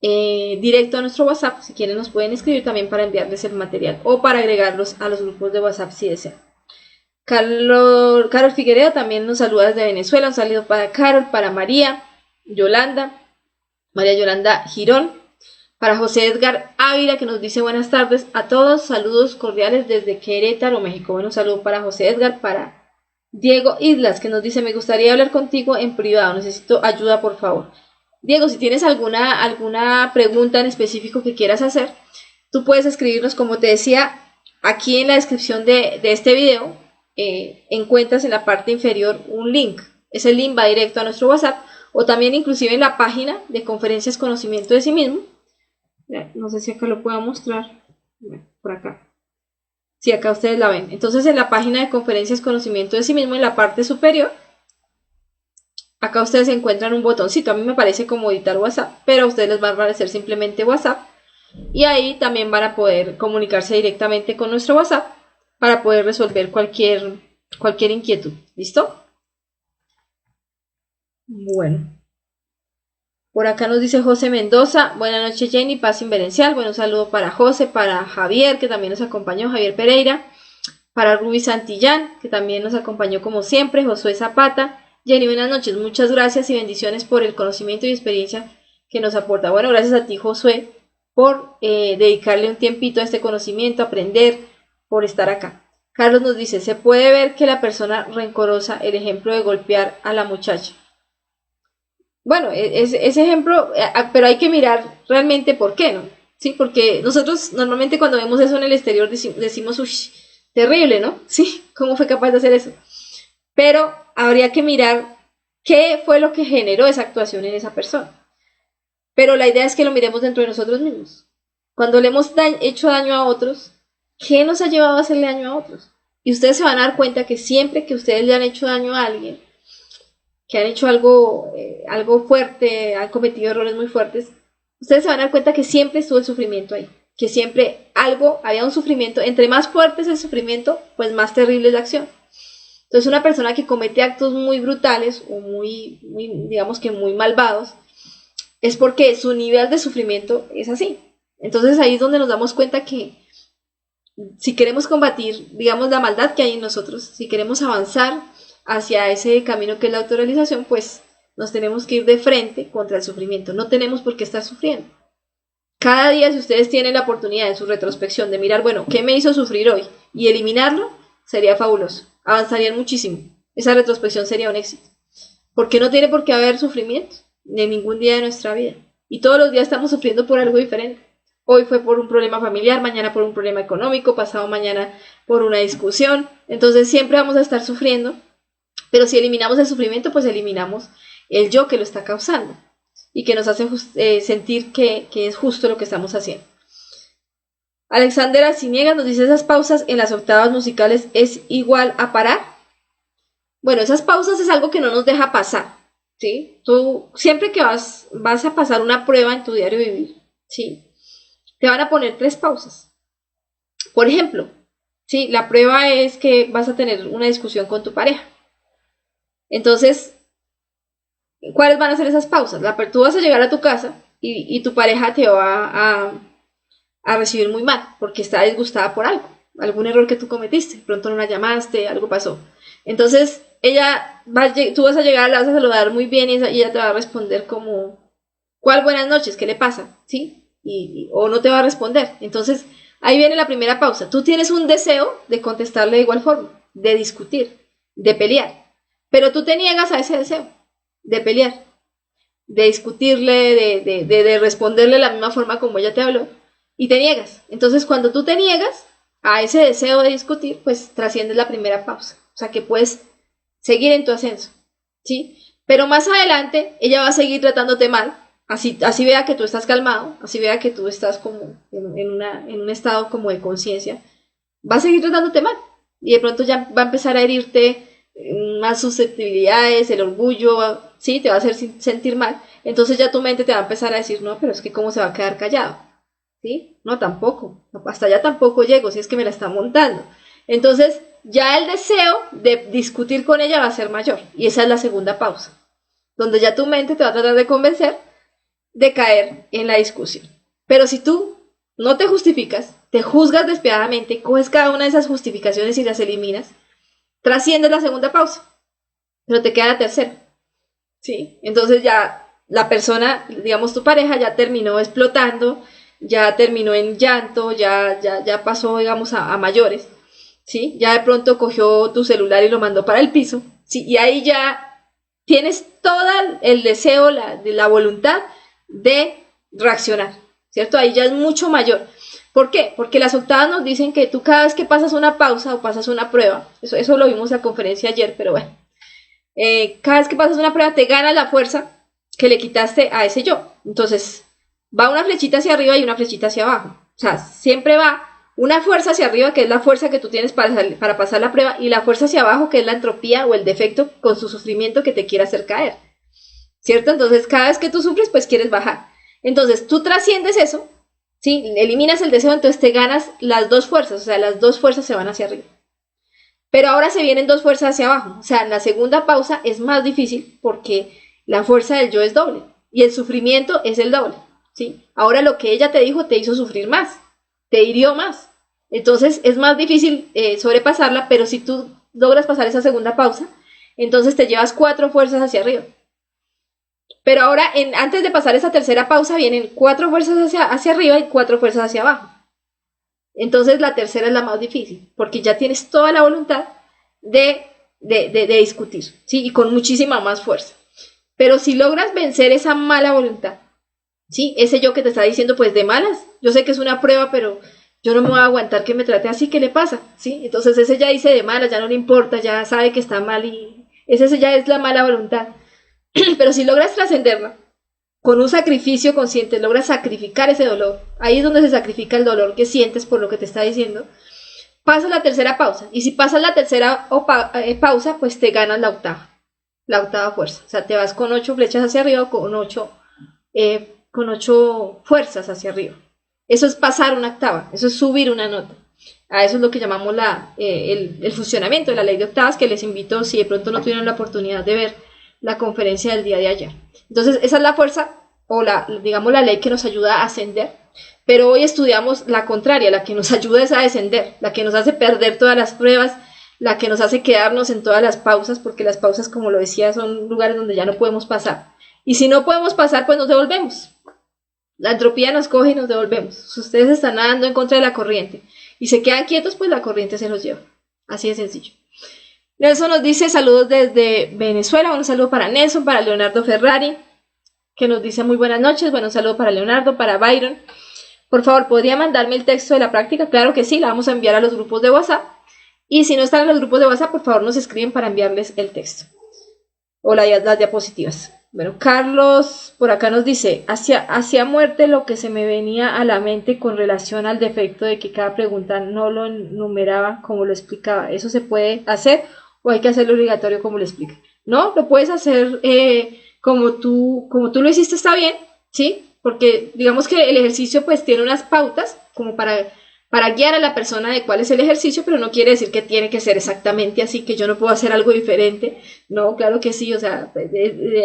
directo a nuestro WhatsApp. Si quieren nos pueden escribir también para enviarles el material o para agregarlos a los grupos de WhatsApp si desean. Carol Figueredo también nos saluda desde Venezuela. Un saludo para Carol, para María Yolanda Girón, para José Edgar Ávila, que nos dice buenas tardes a todos, saludos cordiales desde Querétaro, México. Bueno, un saludo para José Edgar. Para Diego Islas, que nos dice, me gustaría hablar contigo en privado, necesito ayuda, por favor. Diego, si tienes alguna pregunta en específico que quieras hacer, tú puedes escribirnos, como te decía, aquí en la descripción de este video, encuentras en la parte inferior un link. Ese link va directo a nuestro WhatsApp, o también inclusive en la página de Conferencias Conocimiento de Sí Mismo. No sé si acá lo puedo mostrar, por acá. Sí, acá ustedes la ven. Entonces, en la página de Conferencias Conocimiento de Sí Mismo, en la parte superior, acá ustedes encuentran un botoncito. A mí me parece como editar WhatsApp, pero a ustedes les va a aparecer simplemente WhatsApp. Y ahí también van a poder comunicarse directamente con nuestro WhatsApp para poder resolver cualquier inquietud. ¿Listo? Bueno. Por acá nos dice José Mendoza. Buenas noches, Jenny. Paz inverencial. Bueno, un saludo para José, para Javier, que también nos acompañó, Javier Pereira. Para Rubí Santillán, que también nos acompañó como siempre. Josué Zapata. Jenny, buenas noches, muchas gracias y bendiciones por el conocimiento y experiencia que nos aporta. Bueno, gracias a ti, Josué, por dedicarle un tiempito a este conocimiento, aprender, por estar acá. Carlos nos dice, se puede ver que la persona rencorosa, el ejemplo de golpear a la muchacha. Bueno, ese ejemplo, pero hay que mirar realmente por qué, ¿no? Sí, porque nosotros normalmente cuando vemos eso en el exterior decimos, uy, terrible, ¿no? Sí, ¿cómo fue capaz de hacer eso? Pero habría que mirar qué fue lo que generó esa actuación en esa persona. Pero la idea es que lo miremos dentro de nosotros mismos. Cuando le hemos hecho daño a otros, ¿qué nos ha llevado a hacerle daño a otros? Y ustedes se van a dar cuenta que siempre que ustedes le han hecho daño a alguien, que han hecho algo fuerte, han cometido errores muy fuertes, ustedes se van a dar cuenta que siempre estuvo el sufrimiento ahí, que siempre había un sufrimiento, entre más fuerte es el sufrimiento, pues más terrible es la acción. Entonces una persona que comete actos muy brutales o muy, digamos que muy malvados, es porque su nivel de sufrimiento es así. Entonces ahí es donde nos damos cuenta que si queremos combatir, digamos, la maldad que hay en nosotros, si queremos avanzar hacia ese camino que es la autorrealización, pues nos tenemos que ir de frente contra el sufrimiento. No tenemos por qué estar sufriendo. Cada día, si ustedes tienen la oportunidad en su retrospección de mirar, bueno, ¿qué me hizo sufrir hoy? Y eliminarlo, sería fabuloso. Avanzarían muchísimo. Esa retrospección sería un éxito. Porque no tiene por qué haber sufrimiento en ningún día de nuestra vida. Y todos los días estamos sufriendo por algo diferente. Hoy fue por un problema familiar, mañana por un problema económico, pasado mañana por una discusión. Entonces siempre vamos a estar sufriendo. Pero si eliminamos el sufrimiento, pues eliminamos el yo que lo está causando y que nos hace sentir que es justo lo que estamos haciendo. Alexander Arciniega nos dice, esas pausas en las octavas musicales es igual a parar. Bueno, esas pausas es algo que no nos deja pasar, ¿sí? Tú siempre que vas a pasar una prueba en tu diario vivir, ¿sí? Te van a poner 3 pausas. Por ejemplo, ¿sí? La prueba es que vas a tener una discusión con tu pareja. Entonces, ¿cuáles van a ser esas pausas? Tú vas a llegar a tu casa y tu pareja te va a recibir muy mal porque está disgustada por algún error que tú cometiste, pronto no la llamaste, algo pasó. Entonces, tú vas a llegar, la vas a saludar muy bien y ella te va a responder como, ¿cuál buenas noches? ¿Qué le pasa? ¿Sí? O no te va a responder. Entonces, ahí viene la primera pausa. Tú tienes un deseo de contestarle de igual forma, de discutir, de pelear, pero tú te niegas a ese deseo de pelear, de discutirle, de responderle de la misma forma como ella te habló, y te niegas. Entonces, cuando tú te niegas a ese deseo de discutir, pues trasciendes la primera pausa. O sea, que puedes seguir en tu ascenso, ¿sí? Pero más adelante, ella va a seguir tratándote mal, así vea que tú estás calmado, así vea que tú estás como en un estado como de conciencia, va a seguir tratándote mal. Y de pronto ya va a empezar a herirte más susceptibilidades, el orgullo, ¿sí? Te va a hacer sentir mal. Entonces ya tu mente te va a empezar a decir, no, pero es que ¿cómo se va a quedar callado? ¿Sí? No, tampoco. Hasta allá tampoco llego, si es que me la está montando. Entonces, ya el deseo de discutir con ella va a ser mayor. Y esa es la segunda pausa, donde ya tu mente te va a tratar de convencer de caer en la discusión. Pero si tú no te justificas, te juzgas despiadadamente, coges cada una de esas justificaciones y las eliminas, trasciendes la segunda pausa, pero te queda la tercera, ¿sí? Entonces ya la persona, digamos tu pareja, ya terminó explotando, ya terminó en llanto, ya pasó, digamos, a mayores, ¿sí? Ya de pronto cogió tu celular y lo mandó para el piso, ¿sí? Y ahí ya tienes todo el deseo, la voluntad de reaccionar, ¿cierto? Ahí ya es mucho mayor. ¿Por qué? Porque las octavas nos dicen que tú cada vez que pasas una pausa o pasas una prueba, eso lo vimos en la conferencia ayer, pero bueno, cada vez que pasas una prueba te gana la fuerza que le quitaste a ese yo. Entonces, va una flechita hacia arriba y una flechita hacia abajo. O sea, siempre va una fuerza hacia arriba, que es la fuerza que tú tienes para pasar la prueba, y la fuerza hacia abajo, que es la entropía o el defecto con su sufrimiento que te quiere hacer caer, ¿cierto? Entonces, cada vez que tú sufres, pues quieres bajar. Entonces, tú trasciendes eso, ¿sí? Eliminas el deseo, entonces te ganas las 2 fuerzas, o sea, las 2 fuerzas se van hacia arriba. Pero ahora se vienen 2 fuerzas hacia abajo, o sea, en la segunda pausa es más difícil porque la fuerza del yo es doble y el sufrimiento es el doble, ¿sí? Ahora lo que ella te dijo te hizo sufrir más, te hirió más, entonces es más difícil sobrepasarla, pero si tú logras pasar esa segunda pausa, entonces te llevas 4 fuerzas hacia arriba. Pero ahora, antes de pasar esa tercera pausa, vienen 4 fuerzas hacia arriba y 4 fuerzas hacia abajo. Entonces la tercera es la más difícil, porque ya tienes toda la voluntad de discutir, ¿sí? Y con muchísima más fuerza. Pero si logras vencer esa mala voluntad, ¿sí? Ese yo que te está diciendo, pues de malas, yo sé que es una prueba, pero yo no me voy a aguantar que me trate así, ¿qué le pasa? ¿Sí? Entonces ese ya dice de malas, ya no le importa, ya sabe que está mal y ese ya es la mala voluntad. Pero si logras trascenderla, con un sacrificio consciente, logras sacrificar ese dolor, ahí es donde se sacrifica el dolor que sientes por lo que te está diciendo, pasas la tercera pausa, y si pasas la tercera pausa, pues te ganas la octava fuerza, o sea, te vas con 8 flechas hacia arriba o con 8 fuerzas hacia arriba. Eso es pasar una octava, eso es subir una nota. A eso es lo que llamamos el funcionamiento de la ley de octavas, que les invito, si de pronto no tuvieron la oportunidad de ver la conferencia del día de ayer. Entonces, esa es la fuerza, o digamos la ley que nos ayuda a ascender, pero hoy estudiamos la contraria, la que nos ayuda es a descender, la que nos hace perder todas las pruebas, la que nos hace quedarnos en todas las pausas, porque las pausas, como lo decía, son lugares donde ya no podemos pasar. Y si no podemos pasar, pues nos devolvemos. La entropía nos coge y nos devolvemos. Si ustedes están nadando en contra de la corriente y se quedan quietos, pues la corriente se los lleva. Así de sencillo. Nelson nos dice saludos desde Venezuela. Un saludo para Nelson, para Leonardo Ferrari, que nos dice muy buenas noches. Bueno, un saludo para Leonardo, para Byron. Por favor, ¿podría mandarme el texto de la práctica? Claro que sí, la vamos a enviar a los grupos de WhatsApp. Y si no están en los grupos de WhatsApp, por favor nos escriben para enviarles el texto. O las diapositivas. Bueno, Carlos por acá nos dice, hacia muerte lo que se me venía a la mente con relación al defecto de que cada pregunta no lo enumeraba como lo explicaba. ¿Eso se puede hacer o hay que hacerlo obligatorio como lo explica? No, lo puedes hacer como tú lo hiciste, está bien, ¿sí? Porque digamos que el ejercicio pues tiene unas pautas como para guiar a la persona de cuál es el ejercicio, pero no quiere decir que tiene que ser exactamente así, que yo no puedo hacer algo diferente. No, claro que sí, o sea,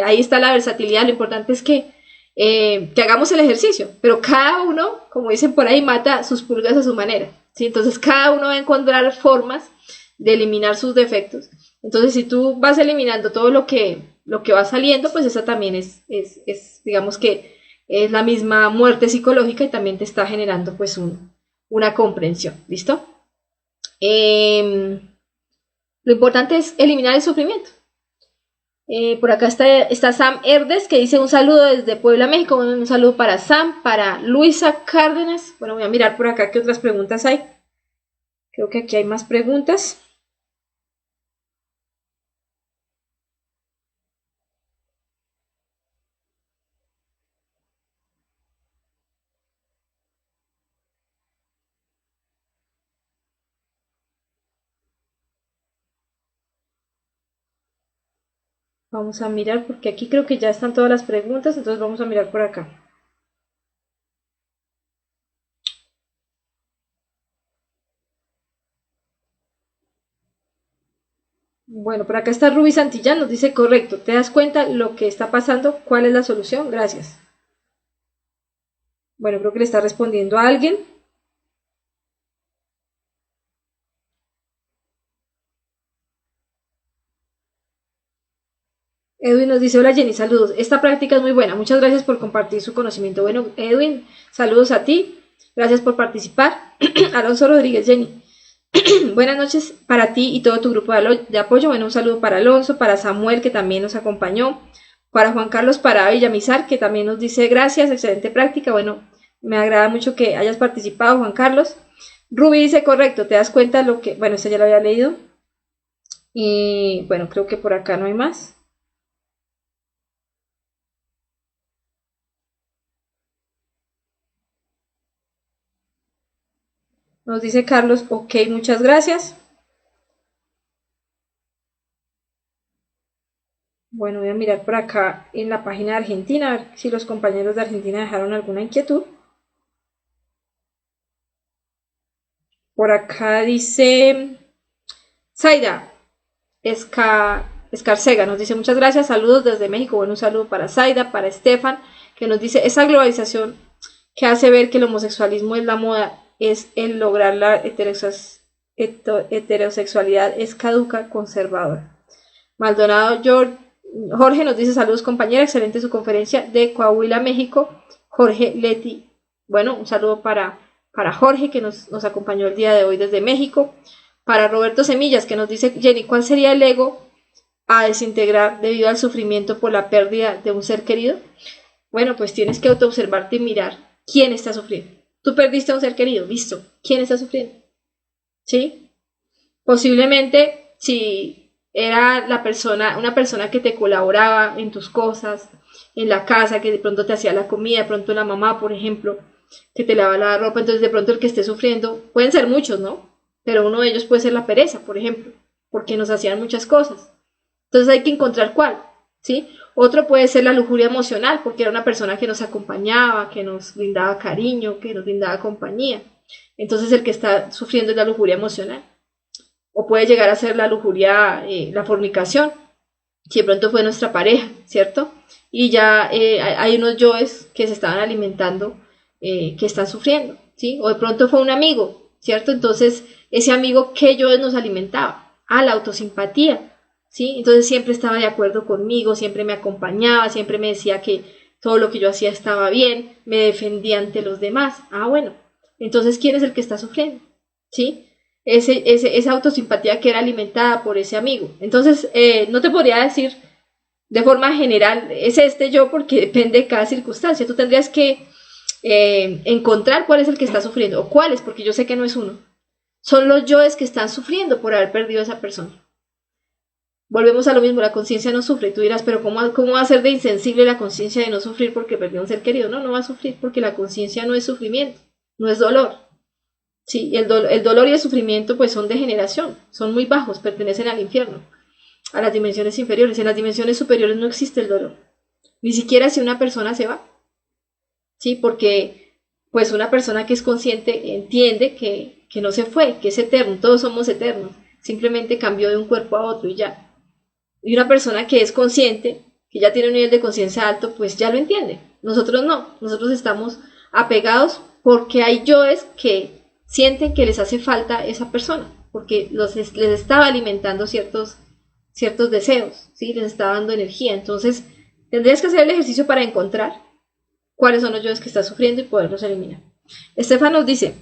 ahí está la versatilidad. Lo importante es que hagamos el ejercicio, pero cada uno, como dicen por ahí, mata sus pulgas a su manera, ¿sí? Entonces cada uno va a encontrar formas de eliminar sus defectos. Entonces si tú vas eliminando todo lo que va saliendo, pues esa también es digamos que es la misma muerte psicológica y también te está generando pues una comprensión, ¿listo? Lo importante es eliminar el sufrimiento. Por acá está Sam Herdes, que dice un saludo desde Puebla, México. Un saludo para Sam, para Luisa Cárdenas. Bueno, voy a mirar por acá qué otras preguntas hay. Creo que aquí hay más preguntas. Vamos a mirar porque aquí creo que ya están todas las preguntas, entonces vamos a mirar por acá. Bueno, por acá está Ruby Santillán, nos dice correcto, ¿te das cuenta lo que está pasando? ¿Cuál es la solución? Gracias. Bueno, creo que le está respondiendo a alguien. Edwin nos dice, hola Jenny, saludos. Esta práctica es muy buena. Muchas gracias por compartir su conocimiento. Bueno, Edwin, saludos a ti. Gracias por participar. Alonso Rodríguez, Jenny. Buenas noches para ti y todo tu grupo de apoyo. Bueno, un saludo para Alonso, para Samuel, que también nos acompañó. Para Juan Carlos Parada Villamizar, que también nos dice gracias, excelente práctica. Bueno, me agrada mucho que hayas participado, Juan Carlos. Ruby dice correcto, te das cuenta lo que... Bueno, este ya lo había leído. Y bueno, creo que por acá no hay más. Nos dice Carlos, ok, muchas gracias. Bueno, voy a mirar por acá en la página de Argentina, a ver si los compañeros de Argentina dejaron alguna inquietud. Por acá dice Zaida Escarcega, nos dice muchas gracias, saludos desde México. Bueno, un saludo para Zaida, para Estefan, que nos dice esa globalización que hace ver que el homosexualismo es la moda, es el lograr la heterosexualidad, es caduca, conservadora. Maldonado Jorge nos dice saludos compañera, excelente su conferencia de Coahuila, México. Jorge Leti, bueno, un saludo para Jorge que nos acompañó el día de hoy desde México. Para Roberto Semillas que nos dice, Jenny, ¿cuál sería el ego a desintegrar debido al sufrimiento por la pérdida de un ser querido? Bueno, pues tienes que autoobservarte y mirar quién está sufriendo. Tú perdiste a un ser querido, listo, ¿quién está sufriendo? ¿Sí? Posiblemente si era una persona que te colaboraba en tus cosas, en la casa, que de pronto te hacía la comida, de pronto la mamá, por ejemplo, que te lava la ropa, entonces de pronto el que esté sufriendo, pueden ser muchos, ¿no? Pero uno de ellos puede ser la pereza, por ejemplo, porque nos hacían muchas cosas. Entonces hay que encontrar cuál, ¿sí? Otro puede ser la lujuria emocional, porque era una persona que nos acompañaba, que nos brindaba cariño, que nos brindaba compañía. Entonces el que está sufriendo es la lujuria emocional. O puede llegar a ser la lujuria, la fornicación, si de pronto fue nuestra pareja, ¿cierto? Y ya hay unos yoes que se estaban alimentando, que están sufriendo, ¿sí? O de pronto fue un amigo, ¿cierto? Entonces ese amigo, ¿qué yoes nos alimentaba? La autosimpatía, ¿sí? Entonces siempre estaba de acuerdo conmigo, siempre me acompañaba, siempre me decía que todo lo que yo hacía estaba bien, me defendía ante los demás. Bueno, entonces ¿quién es el que está sufriendo? ¿Sí? Esa autosimpatía que era alimentada por ese amigo. Entonces, no te podría decir de forma general, es este yo, porque depende de cada circunstancia. Tú tendrías que encontrar cuál es el que está sufriendo, o cuáles, porque yo sé que no es uno. Son los yoes que están sufriendo por haber perdido a esa persona. Volvemos a lo mismo, la conciencia no sufre. Tú dirás, pero ¿cómo va a ser de insensible la conciencia de no sufrir porque perdió a un ser querido? No va a sufrir porque la conciencia no es sufrimiento, no es dolor. Sí, el dolor y el sufrimiento pues son de generación, son muy bajos, pertenecen al infierno, a las dimensiones inferiores. En las dimensiones superiores no existe el dolor, ni siquiera si una persona se va, sí, porque pues una persona que es consciente entiende que no se fue, que es eterno, todos somos eternos, simplemente cambió de un cuerpo a otro y ya. Y una persona que es consciente, que ya tiene un nivel de conciencia alto, pues ya lo entiende. Nosotros no, nosotros estamos apegados porque hay yoes que sienten que les hace falta esa persona, porque les estaba alimentando ciertos deseos, ¿sí? Les estaba dando energía. Entonces, tendrías que hacer el ejercicio para encontrar cuáles son los yoes que están sufriendo y poderlos eliminar. Estefan nos dice,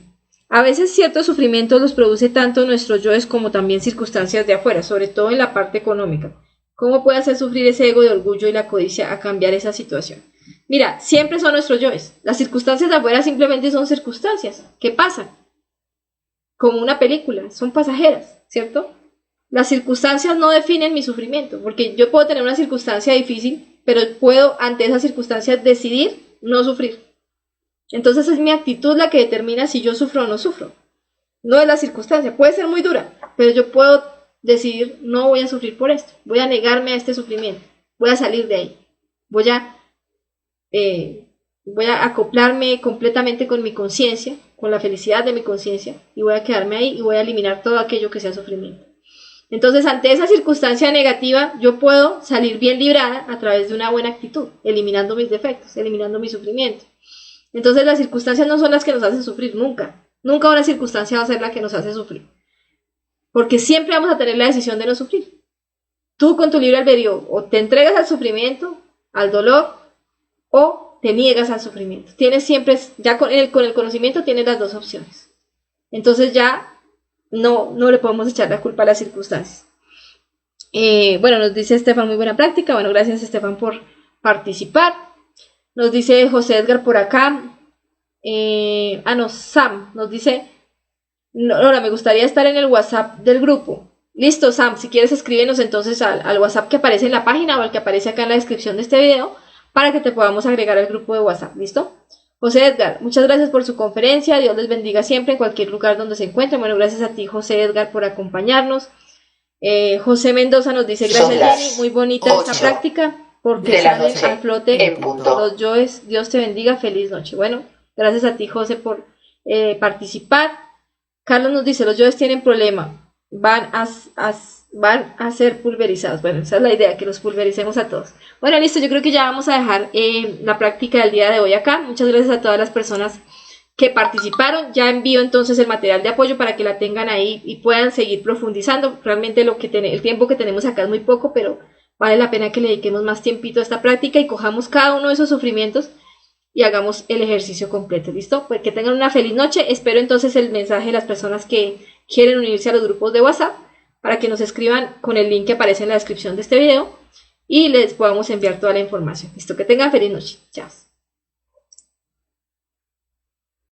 a veces ciertos sufrimientos los produce tanto nuestros yoes como también circunstancias de afuera, sobre todo en la parte económica. ¿Cómo puede hacer sufrir ese ego de orgullo y la codicia a cambiar esa situación? Mira, siempre son nuestros yoes. Las circunstancias de afuera simplemente son circunstancias que pasan. Como una película, son pasajeras, ¿cierto? Las circunstancias no definen mi sufrimiento, porque yo puedo tener una circunstancia difícil, pero puedo ante esa circunstancia decidir no sufrir. Entonces es mi actitud la que determina si yo sufro o no sufro. No es la circunstancia, puede ser muy dura, pero yo puedo decidir no voy a sufrir por esto, voy a negarme a este sufrimiento, voy a salir de ahí, voy a acoplarme completamente con mi conciencia, con la felicidad de mi conciencia, y voy a quedarme ahí y voy a eliminar todo aquello que sea sufrimiento. Entonces, ante esa circunstancia negativa, yo puedo salir bien librada a través de una buena actitud, eliminando mis defectos, eliminando mi sufrimiento. Entonces, las circunstancias no son las que nos hacen sufrir, nunca. Nunca una circunstancia va a ser la que nos hace sufrir. Porque siempre vamos a tener la decisión de no sufrir. Tú con tu libre albedrío, o te entregas al sufrimiento, al dolor, o te niegas al sufrimiento. Tienes siempre, ya con el conocimiento tienes las dos opciones. Entonces ya no le podemos echar la culpa a las circunstancias. Bueno, nos dice Estefan, muy buena práctica. Bueno, gracias Estefan por participar. Nos dice José Edgar por acá. Sam nos dice, Nora, me gustaría estar en el WhatsApp del grupo. Listo, Sam, si quieres escríbenos entonces al WhatsApp que aparece en la página o al que aparece acá en la descripción de este video para que te podamos agregar al grupo de WhatsApp, ¿listo? José Edgar, muchas gracias por su conferencia, Dios les bendiga siempre en cualquier lugar donde se encuentren. Bueno, gracias a ti José Edgar por acompañarnos. José Mendoza nos dice, gracias Jenny, muy bonita esta práctica porque salen al flote los yoes, Dios te bendiga, feliz noche. Bueno, gracias a ti José por participar. Carlos nos dice, los yoes tienen problema, van a ser pulverizados. Bueno, esa es la idea, que los pulvericemos a todos. Bueno, listo, yo creo que ya vamos a dejar la práctica del día de hoy acá. Muchas gracias a todas las personas que participaron. Ya envío entonces el material de apoyo para que la tengan ahí y puedan seguir profundizando. Realmente el tiempo que tenemos acá es muy poco, pero vale la pena que le dediquemos más tiempito a esta práctica y cojamos cada uno de esos sufrimientos y hagamos el ejercicio completo. ¿Listo? Pues que tengan una feliz noche. Espero entonces el mensaje de las personas que quieren unirse a los grupos de WhatsApp para que nos escriban con el link que aparece en la descripción de este video y les podamos enviar toda la información. Listo, que tengan feliz noche. Chao.